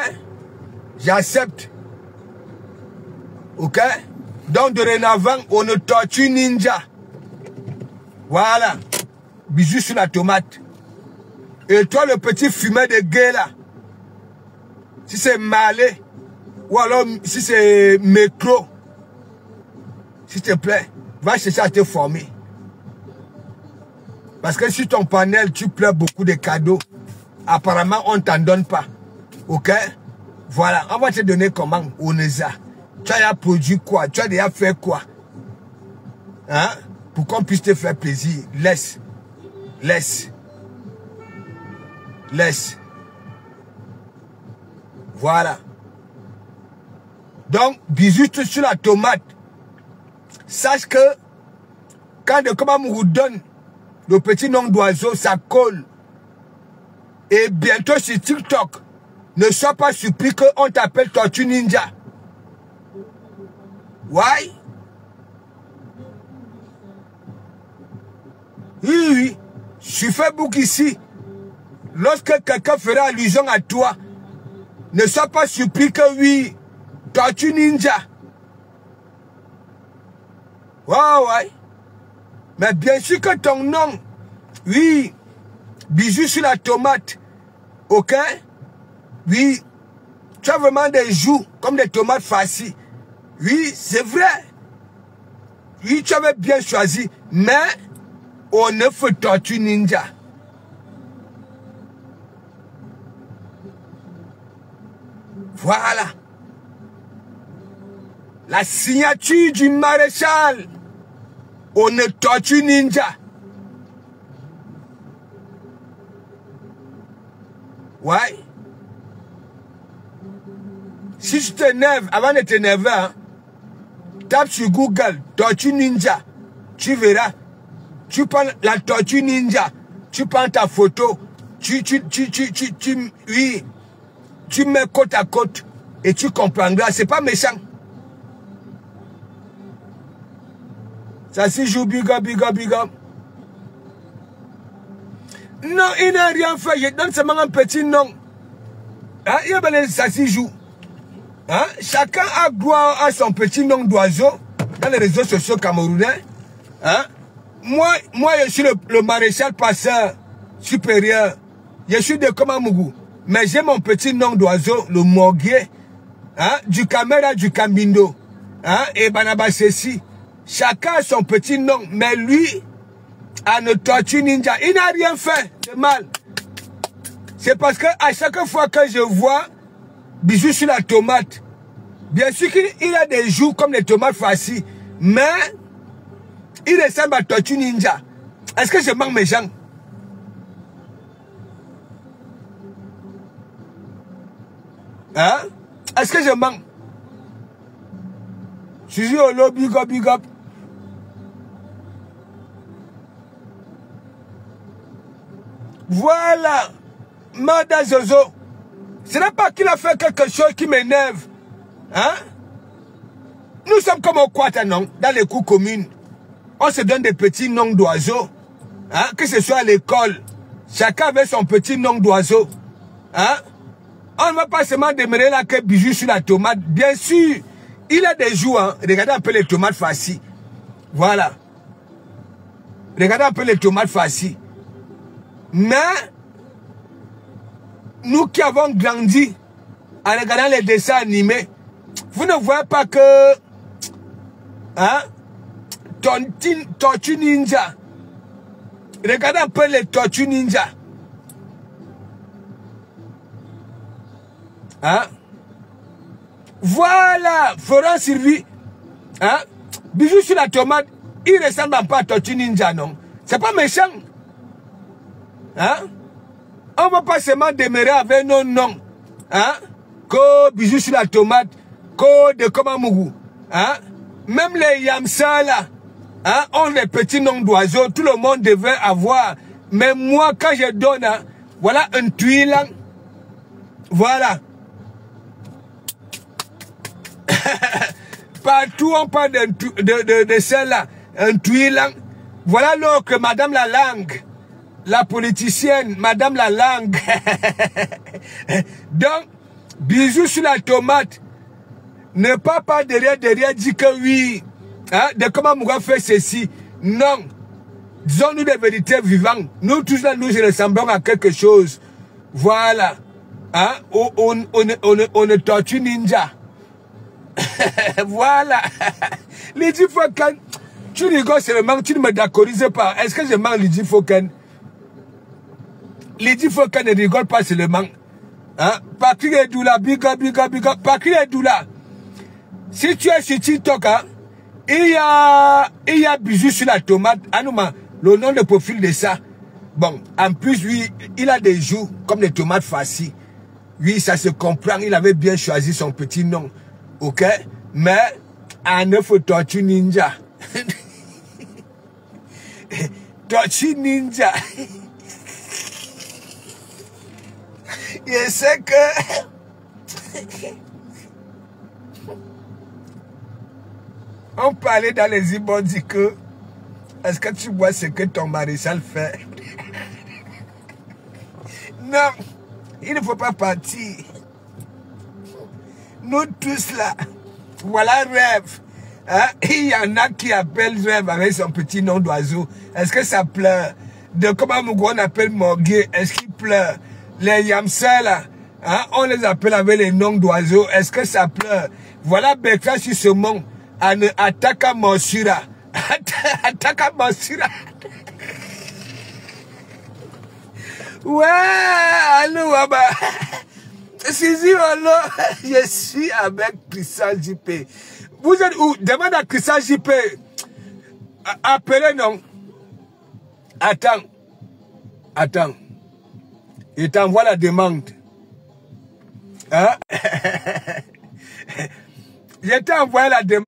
J'accepte. Ok? Donc, dorénavant, on est Tortue Ninja. Voilà. Bisous sur la tomate. Et toi, le petit fumeur de gay là, si c'est Malais, ou alors si c'est Métro, s'il te plaît, va chercher à te former. Parce que sur ton panel, tu pleures beaucoup de cadeaux. Apparemment, on ne t'en donne pas. Ok? Voilà, on va te donner comment, Oneza. Tu as déjà produit quoi? Tu as déjà fait quoi? Hein? Pour qu'on puisse te faire plaisir. Laisse. Laisse. Laisse. Voilà. Donc, bisous sur la tomate. Sache que quand de comment on vous donne le petit nom d'oiseau, ça colle. Et bientôt sur TikTok, ne sois pas surpris qu'on t'appelle Tortue Ninja. Why? Oui. Sur Facebook ici, lorsque quelqu'un fera allusion à toi, ne sois pas surpris que oui, Tortue Ninja. Ouais. Mais bien sûr que ton nom, oui, bisous sur la tomate, ok? Oui, tu as vraiment des joues comme des tomates farcies. Oui, c'est vrai. Oui, tu avais bien choisi, mais on ne fait Tortue Ninja. Voilà. La signature du maréchal. On est Tortue Ninja. Ouais. Si tu t'énerves, avant de t'énerver, hein, tape sur Google Tortue Ninja. Tu verras. Tu prends la Tortue Ninja. Tu prends ta photo. Oui. Tu mets côte à côte. Et tu comprendras. C'est pas méchant. Ça s'y joue, big up. Non, il n'a rien fait. Je donne seulement un petit nom. Hein? Il y a ça s'y joue. Hein? Chacun a droit à son petit nom d'oiseau dans les réseaux sociaux camerounais. Hein? Moi, je suis le maréchal passeur supérieur. Je suis de Komamougou. Mais j'ai mon petit nom d'oiseau, le Morguier. Hein? Du Caméra, du Cambindo. Hein? Et Banaba Sessi. Chacun a son petit nom, mais lui a une Tortue Ninja. Il n'a rien fait de mal. C'est parce que à chaque fois que je vois bisous sur la tomate, bien sûr qu'il a des joues comme les tomates farcies, mais il ressemble à Tortue Ninja. Est-ce que je manque mes gens? Hein? Est-ce que je manque? Je suis au lot, big up. Voilà, Mada Zozo. Ce n'est pas qu'il a fait quelque chose qui m'énerve. Hein? Nous sommes comme au Quatanon, dans les cours communes. On se donne des petits noms d'oiseaux. Hein? Que ce soit à l'école. Chacun avait son petit nom d'oiseau. Hein? On ne va pas seulement démarrer là que bisous sur la tomate. Bien sûr, il a des joues. Hein? Regardez un peu les tomates farcies. Voilà. Regardez un peu les tomates farcies. Mais, nous qui avons grandi en regardant les dessins animés, vous ne voyez pas que hein, Tortue Ninja. Regardez un peu les Tortues Ninja. Hein? Voilà, Florent Sylvie. Hein? Bisous sur la tomate. Il ressemble pas à Tortue Ninja, non? C'est pas méchant. Hein? On va pas seulement demeurer avec nos noms. Hein? Ko bisous sur la tomate. Ko de Komamougou. Hein? Même les Yamsa là. Hein? Ont les petits noms d'oiseaux. Tout le monde devait avoir. Mais moi, quand je donne, hein, voilà un tuile. Voilà. Partout on parle de celle-là. Un tuilant. Voilà donc Madame la langue. La politicienne, Madame la langue. Donc, bisous sur la tomate. Ne pas derrière dire que oui. Hein, de comment Mouga fait ceci. Non. Disons-nous des vérités vivantes. Nous tous là, nous ressemblons à quelque chose. Voilà. Hein? On est tortue ninja. Voilà. Lydie Foken. Tu rigoles seulement, tu ne me d'accordises pas. Est-ce que je mens Lydie Foken? Lydie Foken ne rigole pas seulement. Hein? Patrick Edoula, biga. Patrick Edoula. Si tu es sur TikTok, hein, il y a bisous sur la tomate. Anouma, le nom de profil de ça. Bon, en plus, lui, il a des joues comme des tomates farcies. Oui, ça se comprend. Il avait bien choisi son petit nom. Ok? Mais, à neuf tortue ninja. Tortue ninja. Je sais que... On parlait dans les ibondis que... Est-ce que tu vois ce que ton maréchal fait? Non, il ne faut pas partir. Nous tous là, voilà rêve. Hein? Il y en a qui appellent rêve avec son petit nom d'oiseau. Est-ce que ça pleure? De comment on appelle Morgué? Est-ce qu'il pleure? Les Yamsel là, hein? On les appelle avec les noms d'oiseaux. Est-ce que ça pleure? Voilà Bekra sur ce monde. Ataka Monsura. Ataka Monsura. Ouais, allô, Waba. Sisi, allô. Je suis avec Christian JP. Vous êtes où? Demande à Christian JP. Appelez, non. Attends. Il t'envoie la demande. Hein? Je t'ai envoyé la demande.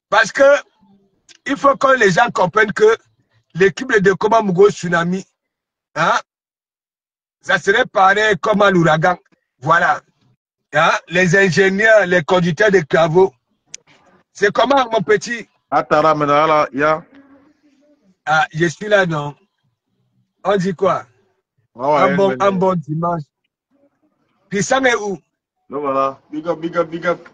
Parce que il faut que les gens comprennent que l'équipe de Koma Mugo Tsunami, hein, ça serait pareil comme à l'ouragan. Voilà. Hein, les ingénieurs, les conducteurs de travaux. C'est comment, mon petit? Atara, là, ya. Ah, je suis là, non? On dit quoi? Ah ouais, un bon dimanche. Christian est où? Donc voilà. Big up.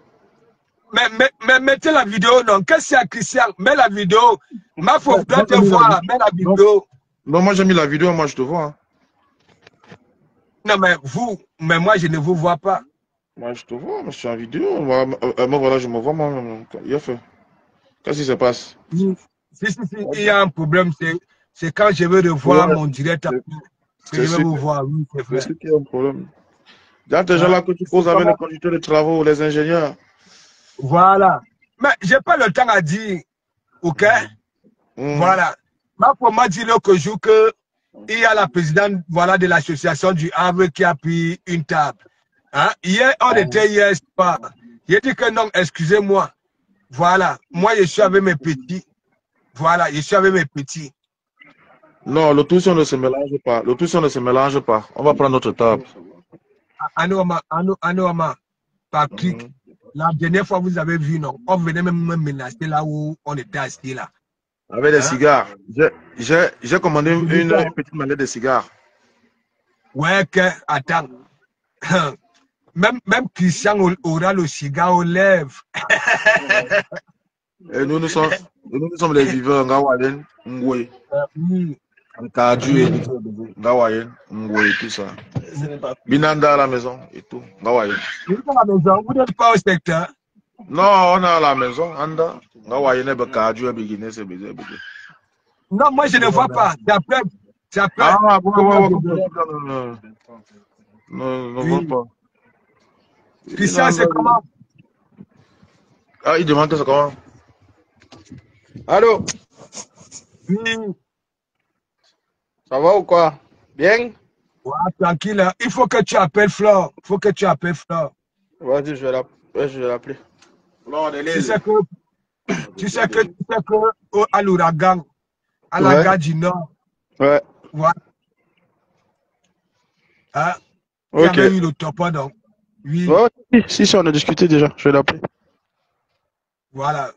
Mais mettez la vidéo, non? Qu'est-ce qu'il y a, Christian? Mets la vidéo. Ma faute, doit te voir. Mets la vidéo. Non, moi j'ai mis la vidéo, moi je te vois. Hein. Non, mais moi je ne vous vois pas. Moi je te vois, je suis en vidéo. Moi voilà, je me vois, moi. Il a fait. Qu'est-ce qui se passe? Si, il y a un problème, c'est quand je veux revoir mon direct que je vais vous voir. Oui, c'est vrai. C'est qu'il y a un problème. Dans tes gens là que tu poses avec les conducteurs de travaux, les ingénieurs. Voilà. Mais j'ai pas le temps à dire, ok? Voilà. Pour moi, dire l'autre jour que il y a la présidente, voilà, de l'association du Havre qui a pris une table. Hein? Hier, on était hier soir. J'ai dit que non, excusez-moi. Voilà. Moi, je suis avec mes petits. Voilà, je suis avec mes petits. Non, le tout ça ne se mélange pas. Le tout ça ne se mélange pas. On va prendre notre table. Anouama, Patrick, la dernière fois vous avez vu, non, on venait même me menacer là où on était assis là. Avec des cigares. J'ai commandé une petite manette de cigares. Ouais, attends. Même Christian aura le cigare aux lèvres. Et nous sommes les viveurs, Ngawalen, Ngwe. Kaju, Ngawayen, Ngwe, tout ça. Binanda à la maison et tout. Ngawayen. Vous êtes à la maison, vous n'êtes pas au secteur? Non, on est à la maison. Anda. Ngawayen, Kaju, Bigine, c'est bizarre. Non, moi je ne vois pas. C'est après. Ah, non, vois pas. Christian, c'est comment? Ah, il demande c'est comment? Allô? Oui. Ça va ou quoi? Bien? Ouais, tranquille. Il faut que tu appelles Flore. Vas-y, je vais l'appeler. Tu sais que à l'ouragan, à la gare du Nord. Ouais. Voilà. Hein? Tu Ok. avais eu le topo, donc. Oui, Ouais, si, on a discuté déjà. Je vais l'appeler. voilà.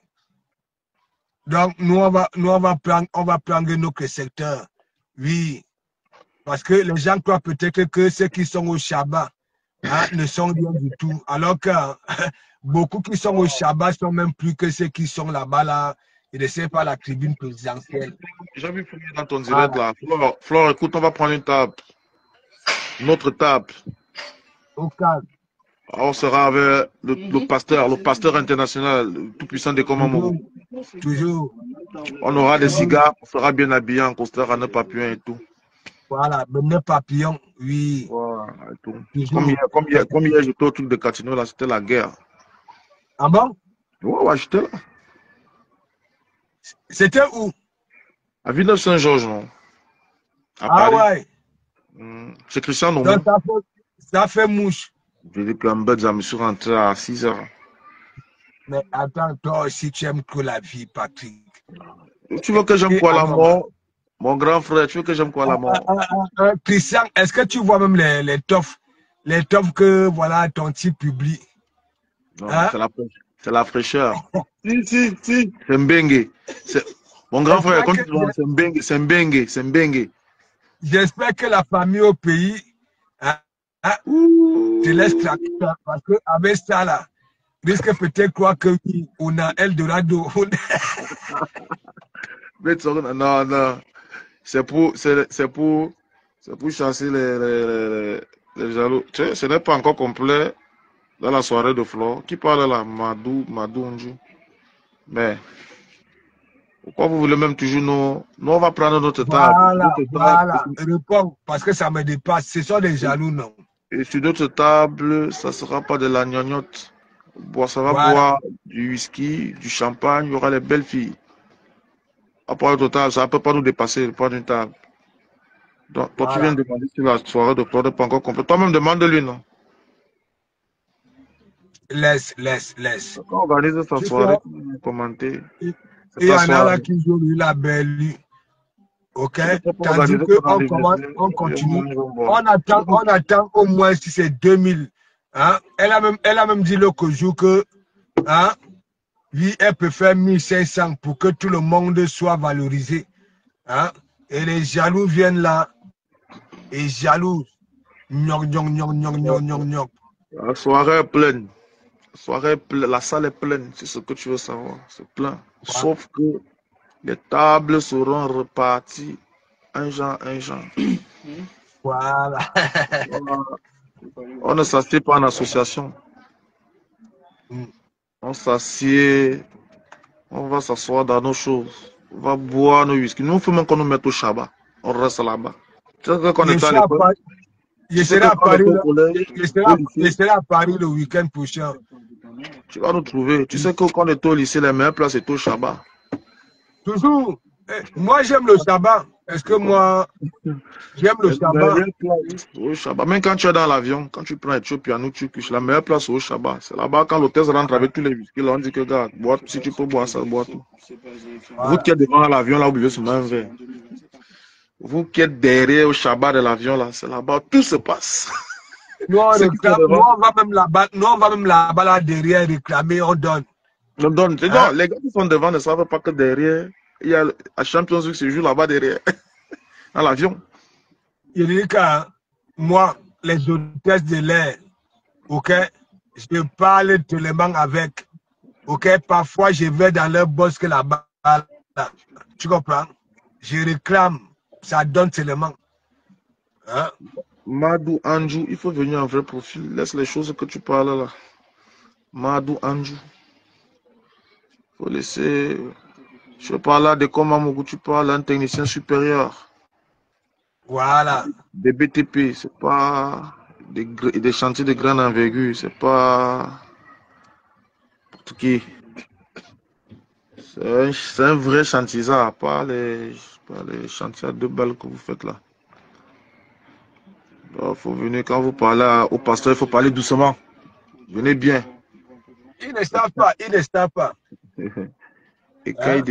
Donc, nous, on va prendre notre secteur. Oui. Parce que les gens croient peut-être que ceux qui sont au Shabbat ne sont rien du tout. Alors que beaucoup qui sont au Shabbat sont même plus que ceux qui sont là-bas, là, et ne sont pas la tribune présidentielle. J'ai vu fouiller dans ton Voilà. direct là. Flore, écoute, on va prendre une table. Notre table. Au calme. On sera avec le pasteur international, le tout-puissant des Komamoro. Toujours. On aura des cigares, on sera bien habillé en costard à 9 papillons et tout. Voilà, le papillon, oui. Voilà, et tout. Toujours. Comme hier, j'étais au truc de Catino, là, c'était la guerre. Ah bon? Ouais, j'étais là. C'était où? À Villeneuve-Saint-Georges, non? À Ah Paris. ouais. C'est Christian Nomi. Donc ça fait mouche. Je dis qu'en bête, je me suis rentré à 6 heures. Mais attends, toi aussi, tu aimes que la vie, Patrick. Tu veux que j'aime quoi la mort? Mon grand frère, tu veux que j'aime quoi la mort? Christian, est-ce que tu vois même les toffes que voilà ton type publie? Non, c'est la fraîcheur. Si. C'est Mbengue. Mon grand frère, quand tu vois, c'est Mbengue. J'espère que la famille au pays te laisse claquer parce qu'avec ça là, risque peut-être croire que oui, on a Eldorado. Non. C'est pour chasser les jaloux. Tu sais, ce n'est pas encore complet dans la soirée de Flore. Qui parle là? Madou Onju. Mais pourquoi vous voulez même toujours nous on va prendre notre table. Voilà. Réponds, parce que ça me dépasse. Ce sont des jaloux, non? Et sur notre table, ça ne sera pas de la gnognotte. Ça va boire du whisky, du champagne, il y aura les belles filles. Après le total, ça ne peut pas nous dépasser le poids d'une table. Donc, toi, tu viens de demander si la soirée de Flore n'est pas encore complète. Toi-même, demande-lui, non? Laisse. Quand on organise sa soirée, commenter. Il y en a là qui jouent la belle. Ok? Tandis qu'on continue. On attend au moins si c'est 2000. Hein? Elle a même dit l'autre jour que oui, elle peut faire 1500 pour que tout le monde soit valorisé. Hein? Et les jaloux viennent là et jaloux. La soirée est pleine. La salle est pleine, c'est ce que tu veux savoir. C'est plein. Sauf que les tables seront reparties un genre. Voilà. On ne s'assied pas en association. On s'assied, on va s'asseoir dans nos choses. On va boire nos whisky. Nous, il faut même qu'on nous mette au Shabbat. On reste là-bas. Tu sais qu'on est à l'école. Je serai à Paris le week-end prochain. Tu vas nous trouver. Tu sais que quand on est au lycée, les meilleures places c'est au Shabbat. Toujours. Moi, j'aime le Shabbat. Est-ce que moi, j'aime le Shabbat? Au Shabbat. Même quand tu es dans l'avion, quand tu prends Éthiopie, à nous, tu couches. La meilleure place au Shabbat. C'est là-bas quand l'hôtesse rentre avec tous les whisky. Là, on dit que, gars, bois, si tu peux boire ça, bois tout. Vous qui êtes devant l'avion, là, vous buvez seulement un verre. Vous qui êtes derrière au Shabbat de l'avion, là, c'est là-bas, tout se passe. Nous, on va même là-bas, là, derrière, réclamer, on donne. On donne. Non, les gars qui sont devant ne savent pas que derrière, il y a la Champions League se joue là-bas derrière, dans l'avion. Il dit que moi, les hôtesses de l'air, ok, je parle tellement avec, ok, parfois je vais dans leur bosque là-bas, là. Tu comprends? Je réclame, ça donne tellement. Hein? Madou Anjou, il faut venir en vrai profil. Laisse les choses que tu parles là. Madou Anjou. Il faut laisser. Je parle là de Komamoro, tu parles d'un technicien supérieur. Voilà. Des BTP, c'est pas des chantiers de grande envergure, c'est pas. Pour qui. C'est un vrai chantier, ça, pas les chantiers à 2 balles que vous faites là. Il faut venir, quand vous parlez au pasteur, il faut parler doucement. Venez bien. Il ne savent pas. Et quand il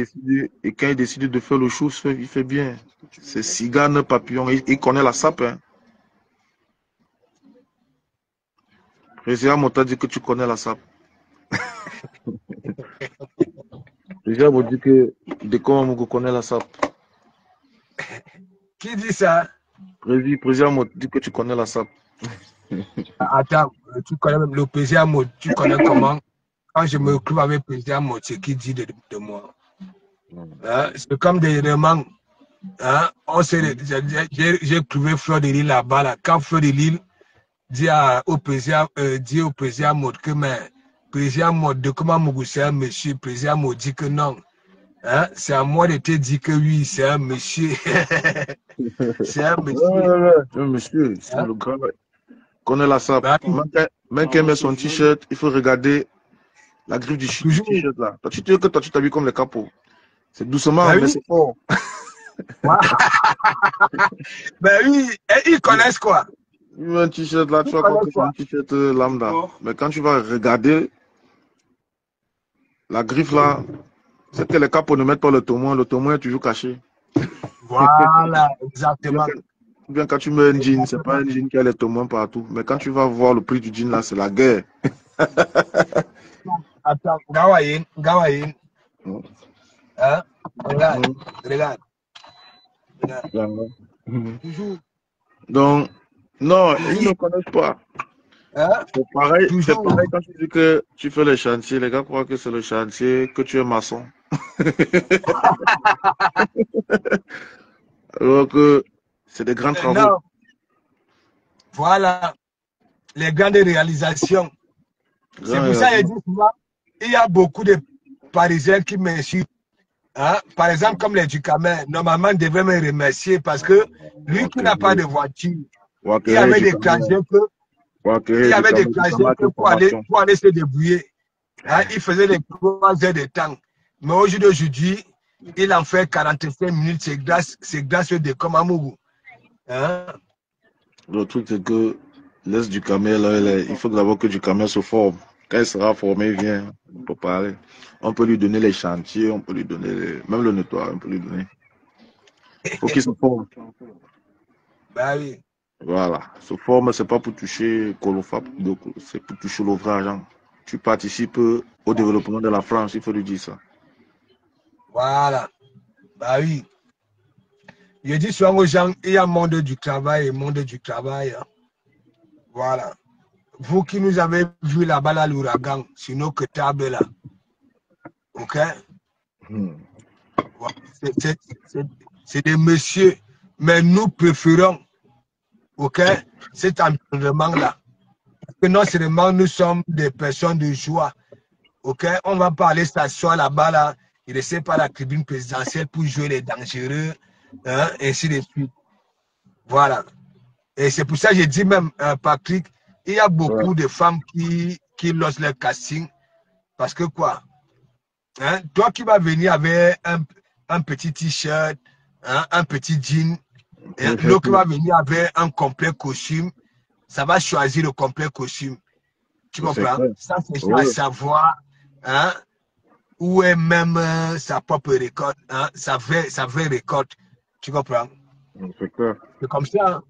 décide de faire le show, il fait bien. C'est cigare, papillon, il connaît la sape. Hein. Président Mota dit que tu connais la SAP. Président m'a dit que Dekomamougou connaît la SAP. Qui dit ça? Président m'a dit que tu connais la SAP. Attends, tu connais même le président Mot, tu connais comment? Quand je me trouve avec le président Mot, c'est qui dit de moi. Hein? C'est comme des romans. Hein? J'ai trouvé Fleur de Lille là-bas. Là. Quand Fleur de Lille dit au président Mot que mais président Mot de comment c'est un monsieur, président Mot dit que non. Hein? C'est à moi de te dire que oui, c'est un monsieur. C'est un monsieur. Un monsieur, c'est hein? le grand. Connaît la SAP. Bah, Même qu'il met son t-shirt, il faut regarder la griffe du t-shirt là. Toi, tu dis que toi, tu t'habilles comme les capots. C'est doucement, bah, mais oui. c'est fort. Ben oui, et ils connaissent quoi? Il met un t-shirt là, tu vas croire que c'est un t-shirt lambda. Mais quand tu vas regarder la griffe là, c'est que les capots ne mettent pas le témoin est toujours caché. Voilà, exactement. Bien quand tu mets un jean, c'est pas un jean qui a les témoins partout. Mais quand tu vas voir le prix du jean là, c'est la guerre. Attends, Gawaïn. Hein? Regarde. Toujours. Donc, non, ils ne connaissent pas. Hein? C'est pareil quand tu dis que tu fais les chantiers, les gars croient que c'est le chantier, que tu es maçon. Alors que c'est des grands travaux. Non. Voilà, les grandes réalisations. C'est pour ça que je dis souvent, il y a beaucoup de Parisiens qui m'insultent. Hein? Par exemple, comme les Ducamel, normalement, ils devraient me remercier parce que lui qui n'a pas de voiture, il avait des trajets pour aller se débrouiller. Hein? Il faisait les 3 heures de temps. Mais aujourd'hui, il en fait 45 minutes. C'est grâce au Dekomamougou. Hein? Le truc, c'est que laisse Ducamel, il faut d'abord que Ducamel se forme. Quand il sera formé, il vient, on peut parler. On peut lui donner les chantiers, on peut lui donner même le nettoyage, on peut lui donner. Il faut qu'il se forme. Bah oui. Voilà. Se forme, c'est pas pour toucher Colofa, c'est pour toucher l'ouvrage. Hein. Tu participes au développement de la France, il faut lui dire ça. Voilà. Bah oui. Je dis souvent aux gens, il y a monde du travail et monde du travail. Hein. Voilà. Vous qui nous avez vu là-bas, là, l'ouragan, sur nos tables là. OK? C'est des messieurs, mais nous préférons, OK, cet environnement-là. Parce que non seulement nous sommes des personnes de joie, OK, on va pas aller s'asseoir là-bas, là, et laisser pas la tribune présidentielle pour jouer les dangereux, hein, ainsi de suite. Voilà. Et c'est pour ça que je dis même, Patrick, il y a beaucoup de femmes qui logent leur casting. Parce que quoi? Hein? Toi qui vas venir avec un petit t-shirt, hein, un petit jean, l'autre qui va venir avec un complet costume, ça va choisir le complet costume. Tu comprends? Ça, c'est à savoir hein, où est même sa propre récolte, hein, sa vraie récolte. Tu comprends? C'est comme ça. Hein?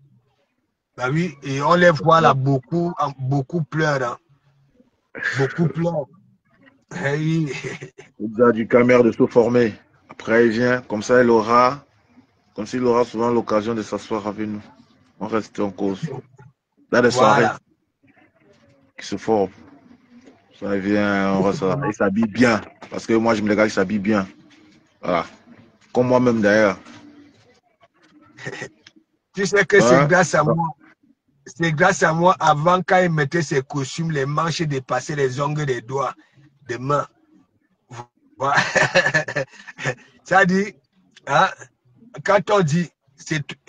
Ben oui, et on les voit là, beaucoup pleurent. Hein. Beaucoup pleurent. Hey. Il a du caméra de se former. Après, il vient, comme ça, il aura souvent l'occasion de s'asseoir avec nous. On reste en cause. Là, des soirées qui se forment. Ça vient, il s'habille bien. Parce que moi, je me regarde, il s'habille bien. Voilà. Comme moi-même d'ailleurs. Tu sais que c'est grâce à moi. C'est grâce à moi, avant, quand il mettait ses costumes, les manches dépassaient les ongles des doigts, des mains. Voilà. Ça dit, hein, quand on dit,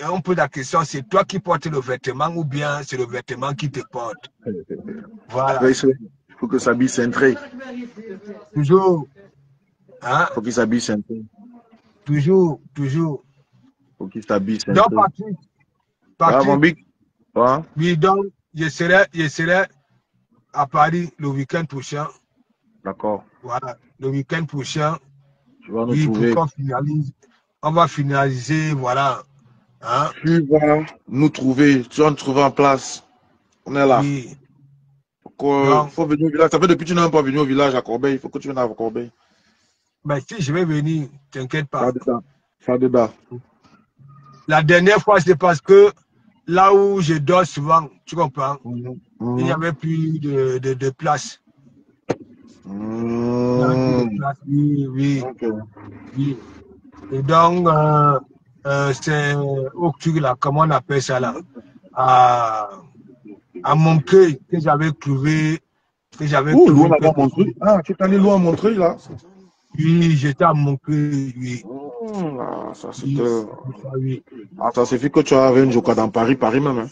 on pose la question, c'est toi qui portes le vêtement ou bien c'est le vêtement qui te porte? Voilà. Il faut que s'habille cintré. Toujours. Hein? Il faut qu'il s'habille cintré. Toujours. Il faut qu'il s'habille cintré. Donc, Patrick, oui, donc, je serai à Paris le week-end prochain. D'accord. Voilà, le week-end prochain. Tu vas nous trouver. On va finaliser, voilà. Hein? Tu vas nous trouver. Tu vas nous trouver en place. On est là. Oui. Il faut venir au village. Ça fait depuis que tu n'es pas venu au village à Corbeil. Il faut que tu viennes à Corbeil. Mais si je vais venir, t'inquiète pas. Ça débat. La dernière fois, c'est parce que là où je dors souvent, tu comprends, il n'y avait plus de place. Oui. Okay. Oui. Et donc, c'est au truc là, comment on appelle ça là, à Montreuil, que j'avais trouvé. Loin là-bas à Montreuil. Ah, tu es allé loin à Montreuil là? Oui, j'étais à Montreuil, oui. Ça c'était. Oui. Ah, ça suffit que tu avais une joker dans Paris même. Hein.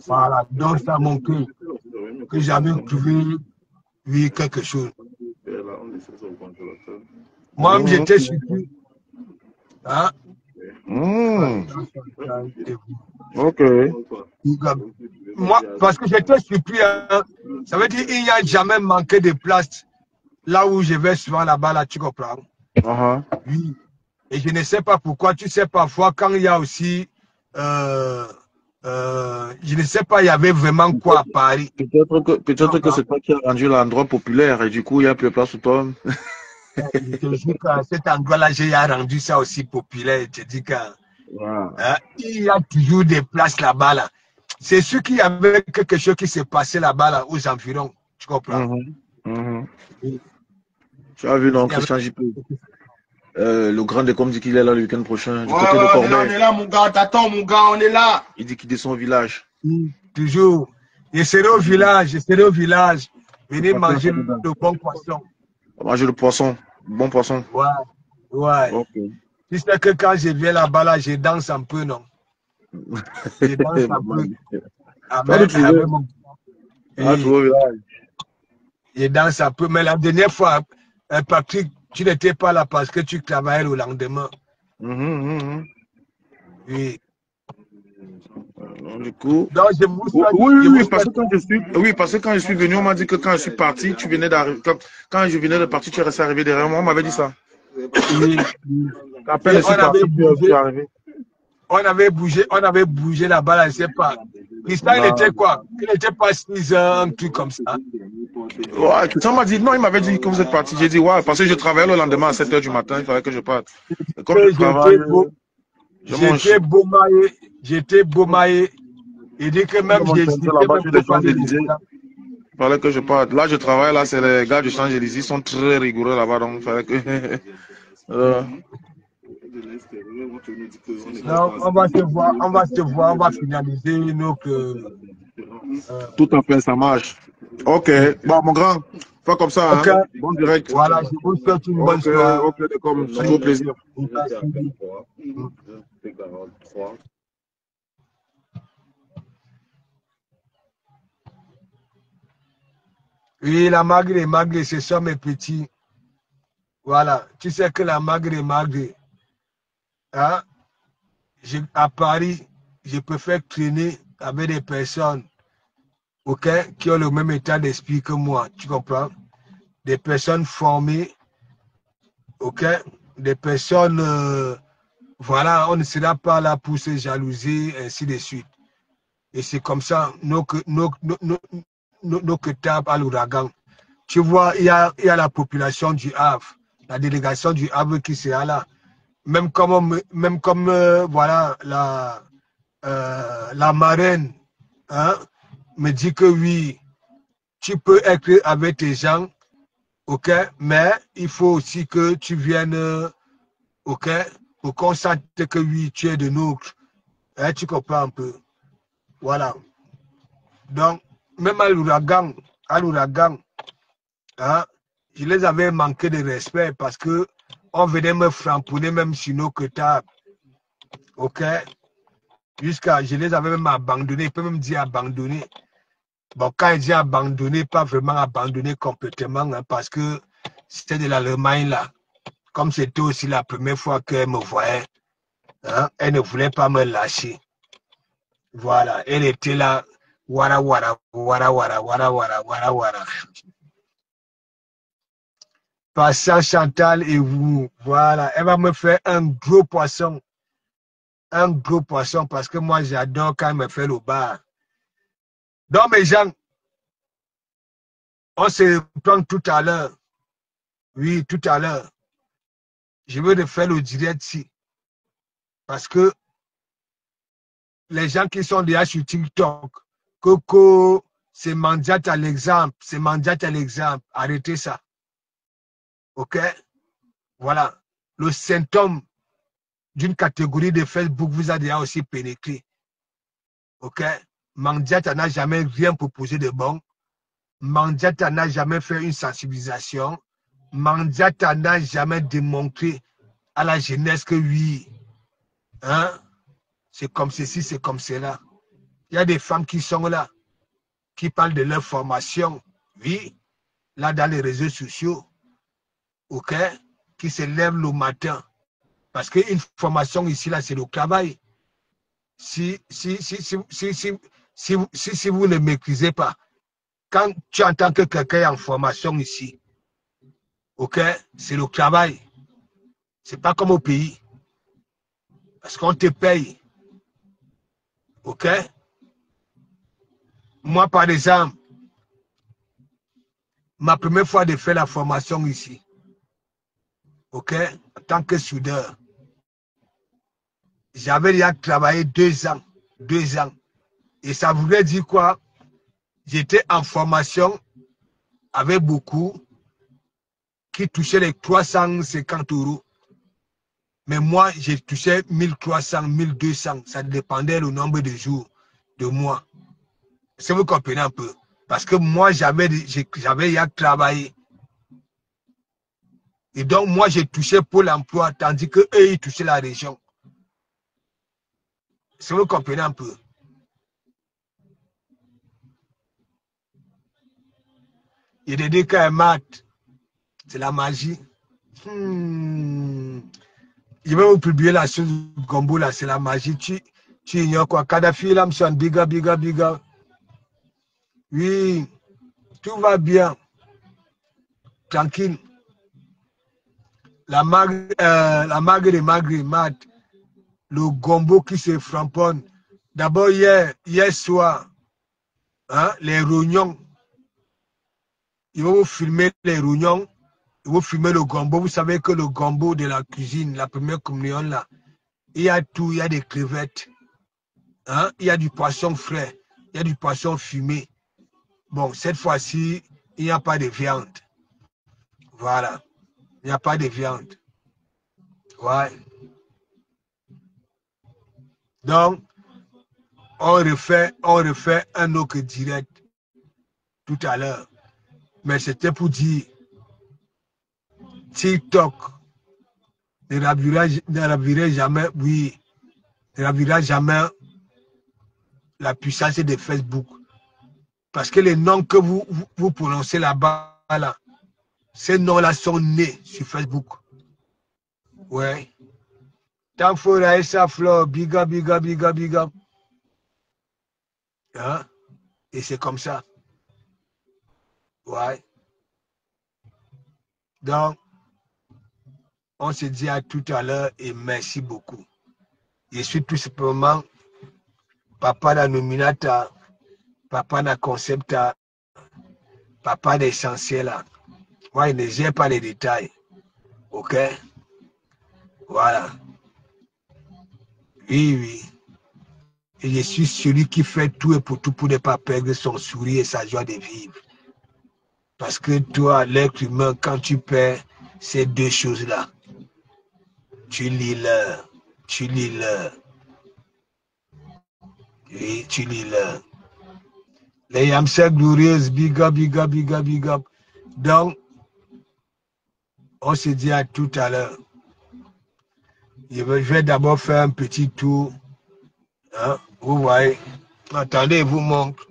Voilà, donc c'est à Montreuil que j'avais trouvé, oui, quelque chose. Moi, j'étais surpris. Hein? Ok. Moi, parce que j'étais surpris, hein, ça veut dire qu'il n'y a jamais manqué de place là où je vais souvent là-bas, là, tu comprends? Oui. Et je ne sais pas pourquoi, tu sais, parfois, quand il y a aussi, je ne sais pas, il y avait vraiment quoi à Paris. Peut-être que c'est toi qui as rendu l'endroit populaire et du coup, il n'y a plus de place pour toi. Je te dis qu'à cet endroit-là, j'ai rendu ça aussi populaire. Je te dis qu'il y a toujours des places là-bas. Là. C'est sûr qu'il y avait quelque chose qui s'est passé là-bas, là, aux environs. Tu comprends? Oui. Tu as vu, donc, Christian JP. Le grand décom dit qu'il est là le week-end prochain. Du côté de Corbeil. On est là, mon gars. T'attends, mon gars, on est là. Il dit qu'il descend au village. Toujours. Je serai au village. Venez manger le bon poisson. Manger le poisson. Bon poisson. Ouais. Okay. Tu sais que quand je viens là-bas, là, je danse un peu, non? Je danse un peu. Je danse un peu. Mais la dernière fois, Patrick, tu n'étais pas là parce que tu travaillais le lendemain. Oui. Du coup, donc, je vous souhaite, parce que quand je suis venu, on m'a dit que quand je suis parti, tu venais d'arriver. Quand je venais de partir, tu restais arrivé derrière moi. On m'avait dit ça. Oui. On avait bougé là-bas, là, je ne sais pas. Christian, il était quoi? Il n'était pas 6 heures, un truc comme ça. Ouais, Christian m'a dit, non, il m'avait dit que vous êtes parti. J'ai dit, ouais, parce que je travaillais le lendemain à 7 h du matin, il fallait que je parte. Et comme je travaille, j'étais baumaillé. Il dit que même j'ai cité il fallait que je parte. Là, je travaille, là, c'est les gars du Champs-Élysées, ils sont très rigoureux là-bas, donc il fallait que. Non, on va se voir, on va finaliser notre. Tout à fait, ça marche. Ok, bon, mon grand, fais comme ça, hein? Bon direct. Voilà, je vous souhaite une bonne soirée. Ok, d'accord, c'est toujours plaisir. Oui, la magrée, c'est ça mes petits. Voilà, tu sais que la magrée, hein? À Paris, je préfère traîner avec des personnes, ok, qui ont le même état d'esprit que moi, tu comprends? Des personnes formées, ok, des personnes, voilà, on ne sera pas là pour se jalouser, ainsi de suite. Et c'est comme ça, nos tapes à l'ouragan. Tu vois, il y a la population du Havre, la délégation du Havre qui sera là. Même comme voilà, la marraine, hein, me dit que oui, tu peux être avec tes gens, ok, mais il faut aussi que tu viennes, ok, pour qu'on sache que oui, tu es de nôtre. Hein, tu comprends un peu. Voilà. Donc, même à l'ouragan, hein, je les avais manqué de respect parce que on venait me framponner même sur nos tables. Ok? Je les avais même abandonnés, il peut même dire abandonné. Bon, quand il dit abandonné, pas vraiment abandonné complètement, hein, parce que c'était de l'Allemagne là. Comme c'était aussi la première fois qu'elle me voyait, hein, elle ne voulait pas me lâcher. Voilà, elle était là, wara. Passant Chantal et vous, voilà, elle va me faire un gros poisson. Un gros poisson parce que moi j'adore quand elle me fait le bar. Donc mes gens, On se reprend tout à l'heure. Oui, tout à l'heure. Je veux refaire le direct ici. Parce que les gens qui sont déjà sur TikTok, Coco, c'est Mandiat à l'exemple. C'est Mandiat à l'exemple. Arrêtez ça. OK? Voilà. Le symptôme d'une catégorie de Facebook vous a déjà aussi pénétré. OK? Mandiat n'a jamais rien proposé de bon. Mandiat n'a jamais fait une sensibilisation. Mandiat n'a jamais démontré à la jeunesse que oui, hein, c'est comme ceci, c'est comme cela. Il y a des femmes qui sont là, qui parlent de leur formation, oui, là dans les réseaux sociaux, ok, qui se lèvent le matin. Parce qu'une formation ici, là, c'est le travail. Si vous ne maîtrisez pas, quand tu entends que quelqu'un est en formation ici, ok, c'est le travail. C'est pas comme au pays. Parce qu'on te paye. Ok? Moi, par exemple, ma première fois de faire la formation ici, ok, en tant que soudeur, j'avais déjà travaillé 2 ans. 2 ans. Et ça voulait dire quoi? J'étais en formation avec beaucoup qui touchaient les 350 €. Mais moi, j'ai touché 1300, 1200. Ça dépendait du nombre de jours de mois. Si vous comprenez un peu. Parce que moi, j'avais déjà travaillé. Et donc, moi, j'ai touché pour l'emploi, tandis qu'eux, ils touchaient la région. Si vous comprenez un peu. Il est dit qu'un maths, c'est la magie. Je vais vous publier la chose du Gombo, là, c'est la magie. Tu ignores quoi? Kadhafi, là, monsieur, biga, biga, biga. Oui, tout va bien. Tranquille. La mague de Magri, Mat, le Gombo qui se framponne. D'abord, hier soir, hein, les rognons. Ils vont vous filmer les rognons. Ils vont filmer le Gombo. Vous savez que le Gombo de la cuisine, la première communion, là, il y a tout, il y a des crevettes. Hein? Il y a du poisson frais, il y a du poisson fumé. Bon, cette fois-ci, il n'y a pas de viande. Voilà. Il n'y a pas de viande. Ouais. Donc, on refait un autre direct tout à l'heure. Mais c'était pour dire, TikTok ne ravira jamais, oui, ne ravira jamais la puissance de Facebook. Parce que les noms que vous prononcez là-bas, là, ces noms-là sont nés sur Facebook. Ouais. Tant fera ça, Flore, biga, biga, biga, biga. Hein? Et c'est comme ça. Ouais. Donc, on se dit à tout à l'heure et merci beaucoup. Je suis tout simplement papa la nominata, papa la concepta, papa l'essentiel. Moi, je ne gère pas les détails. OK? Voilà. Oui, oui. Et je suis celui qui fait tout et pour tout pour ne pas perdre son sourire et sa joie de vivre. Parce que toi, l'être humain, quand tu perds ces deux choses-là, tu lis l'heure. Tu lis l'heure. Oui, tu lis l'heure. Les hamsters glorieuses, big up, big up, big up, big up. Donc, on se dit à tout à l'heure. Je vais d'abord faire un petit tour. Hein? Vous voyez. Attendez, je vous montre.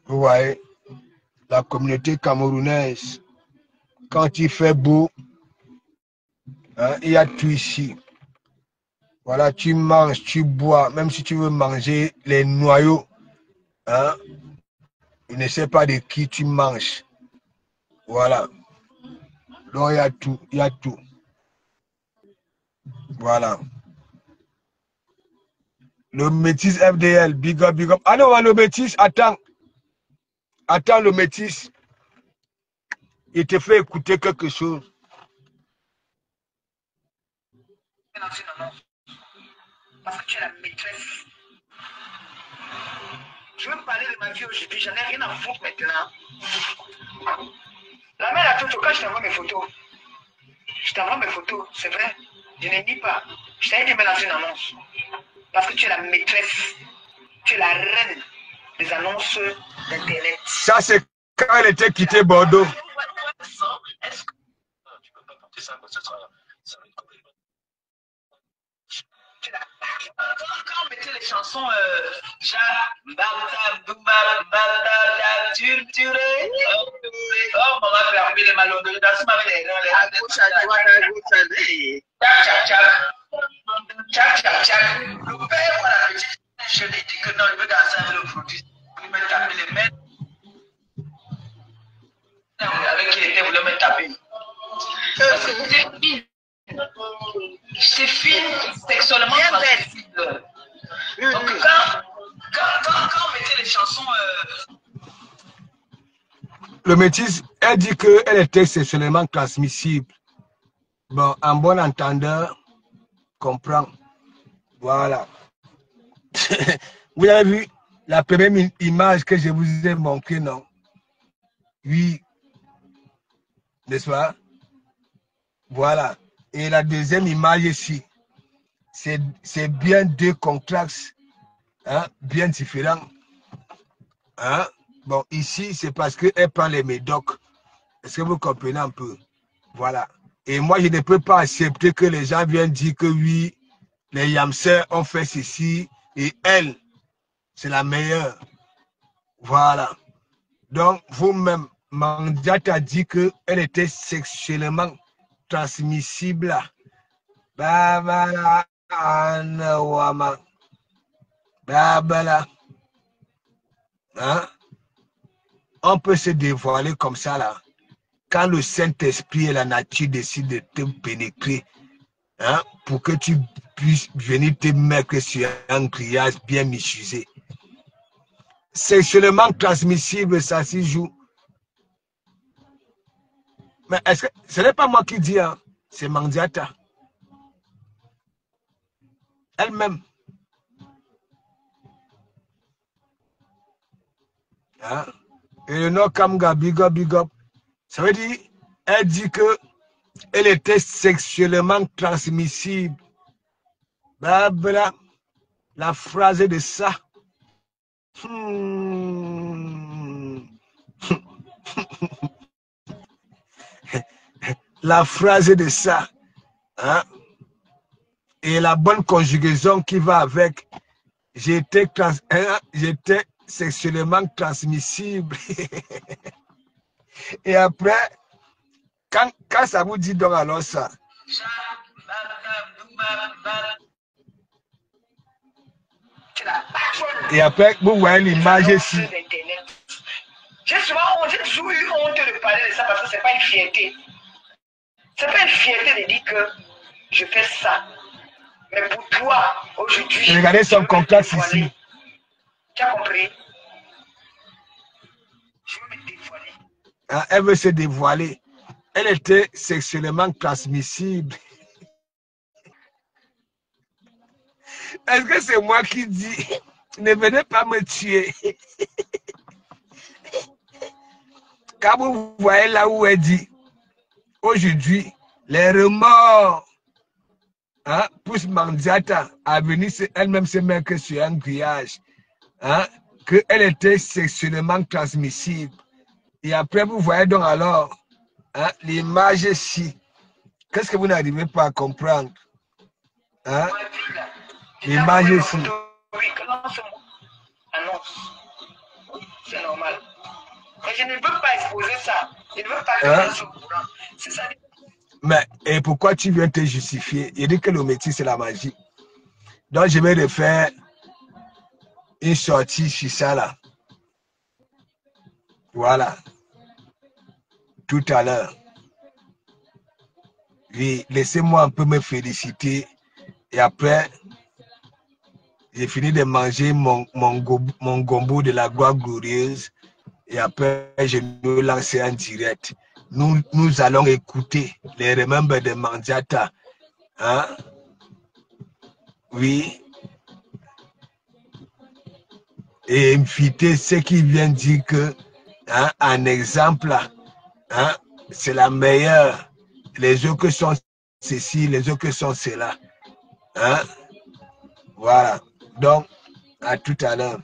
Vous voyez. La communauté camerounaise. Quand il fait beau, hein, il y a tout ici. Voilà, tu manges, tu bois. Même si tu veux manger les noyaux, hein, il ne sait pas de qui tu manges. Voilà. Donc, il y a tout, il y a tout. Voilà. Le métis FDL, big up, big up. Ah non, le métis, attends. Attends, le métis. Il te fait écouter quelque chose. Parce que tu es la maîtresse. Je veux parler de ma vie aujourd'hui, j'en ai rien à foutre maintenant. La mère a tout au cas, je t'envoie mes photos. Je t'envoie mes photos, c'est vrai. Je ne nie pas. Je t'ai dit de me lancer une annonce. Parce que tu es la maîtresse. Tu es la reine des annonces d'Internet. Ça, c'est quand elle était quittée Bordeaux. Est-ce que tu peux pas porter ça, ça va être compliqué. Quand on mettait les chansons, oh, maman fait arriver les malhonneux, dans ce moment, les à gauche, à droite, à gauche, à droite. Tchac, tchac, tchac. Le père, voilà, petite, je lui ai dit que non, il veut danser avec le produit. Il me taper les mains. Avec qui il était, voulait me taper. C'est fine, sexuellement transmissible. Donc quand on mettait les chansons... Le métis, elle dit qu'elle était sexuellement transmissible. Bon, en bon entendeur, comprend. Voilà. Vous avez vu la première image que je vous ai montrée, non? Oui. N'est-ce pas? Voilà. Et la deuxième image ici, c'est bien deux contrastes, hein, bien différents. Hein? Bon, ici, c'est parce qu'elle prend les médocs. Est-ce que vous comprenez un peu? Voilà. Et moi, je ne peux pas accepter que les gens viennent dire que oui, les Yamsers ont fait ceci et elle, c'est la meilleure. Voilà. Donc, vous-même, Mandiata a dit qu'elle était sexuellement transmissible. Babala, Anawama. Babala. Hein? On peut se dévoiler comme ça, là. Quand le Saint-Esprit et la nature décident de te pénétrer, hein, pour que tu puisses venir te mettre sur un grillage bien michusé. Sexuellement transmissible, ça s'y joue. Mais est-ce que ce n'est pas moi qui dis, hein, c'est Mandiata. Elle-même. Hein? Et le nom Kamga, big up, big up. Ça veut dire, elle dit que elle était sexuellement transmissible. Bla, la phrase de ça. La phrase de ça. Hein? Et la bonne conjugaison qui va avec. J'étais sexuellement transmissible. Et après, quand ça vous dit donc alors ça. Et après, vous voyez l'image ici. J'ai toujours eu honte de parler de ça parce que ce n'est pas une fierté. Ce n'est pas une fierté de dire que je fais ça. Mais pour toi, aujourd'hui... Regardez son complexe ici. Tu as compris? Je veux me dévoiler. Hein, elle veut se dévoiler. Elle était sexuellement transmissible. Est-ce que c'est moi qui dis, ne venez pas me tuer? Quand vous voyez là où elle dit, aujourd'hui, les remords, hein, poussent Mandiata à venir elle-même se mettre sur un grillage, hein, qu'elle était sexuellement transmissible. Et après, vous voyez donc alors, hein, l'image ici. Qu'est-ce que vous n'arrivez pas à comprendre? Hein? L'image ici. C'est normal. Mais je ne veux pas exposer ça. Je ne veux pas que les gens soient au courant. C'est ça. Mais et pourquoi tu viens te justifier? Il dit que le métier, c'est la magie. Donc, je vais refaire une sortie sur ça là. Voilà. Tout à l'heure. Oui, laissez-moi un peu me féliciter. Et après, J'ai fini de manger mon gombo de la gloire glorieuse. Et après, je me lancer en direct. Nous allons écouter les Remember de Mandiata. Hein? Oui. Et inviter ceux qui viennent dire que, hein, un exemple, hein, c'est la meilleure. Les autres sont ceci, les autres sont cela. Hein? Voilà. Donc, à tout à l'heure.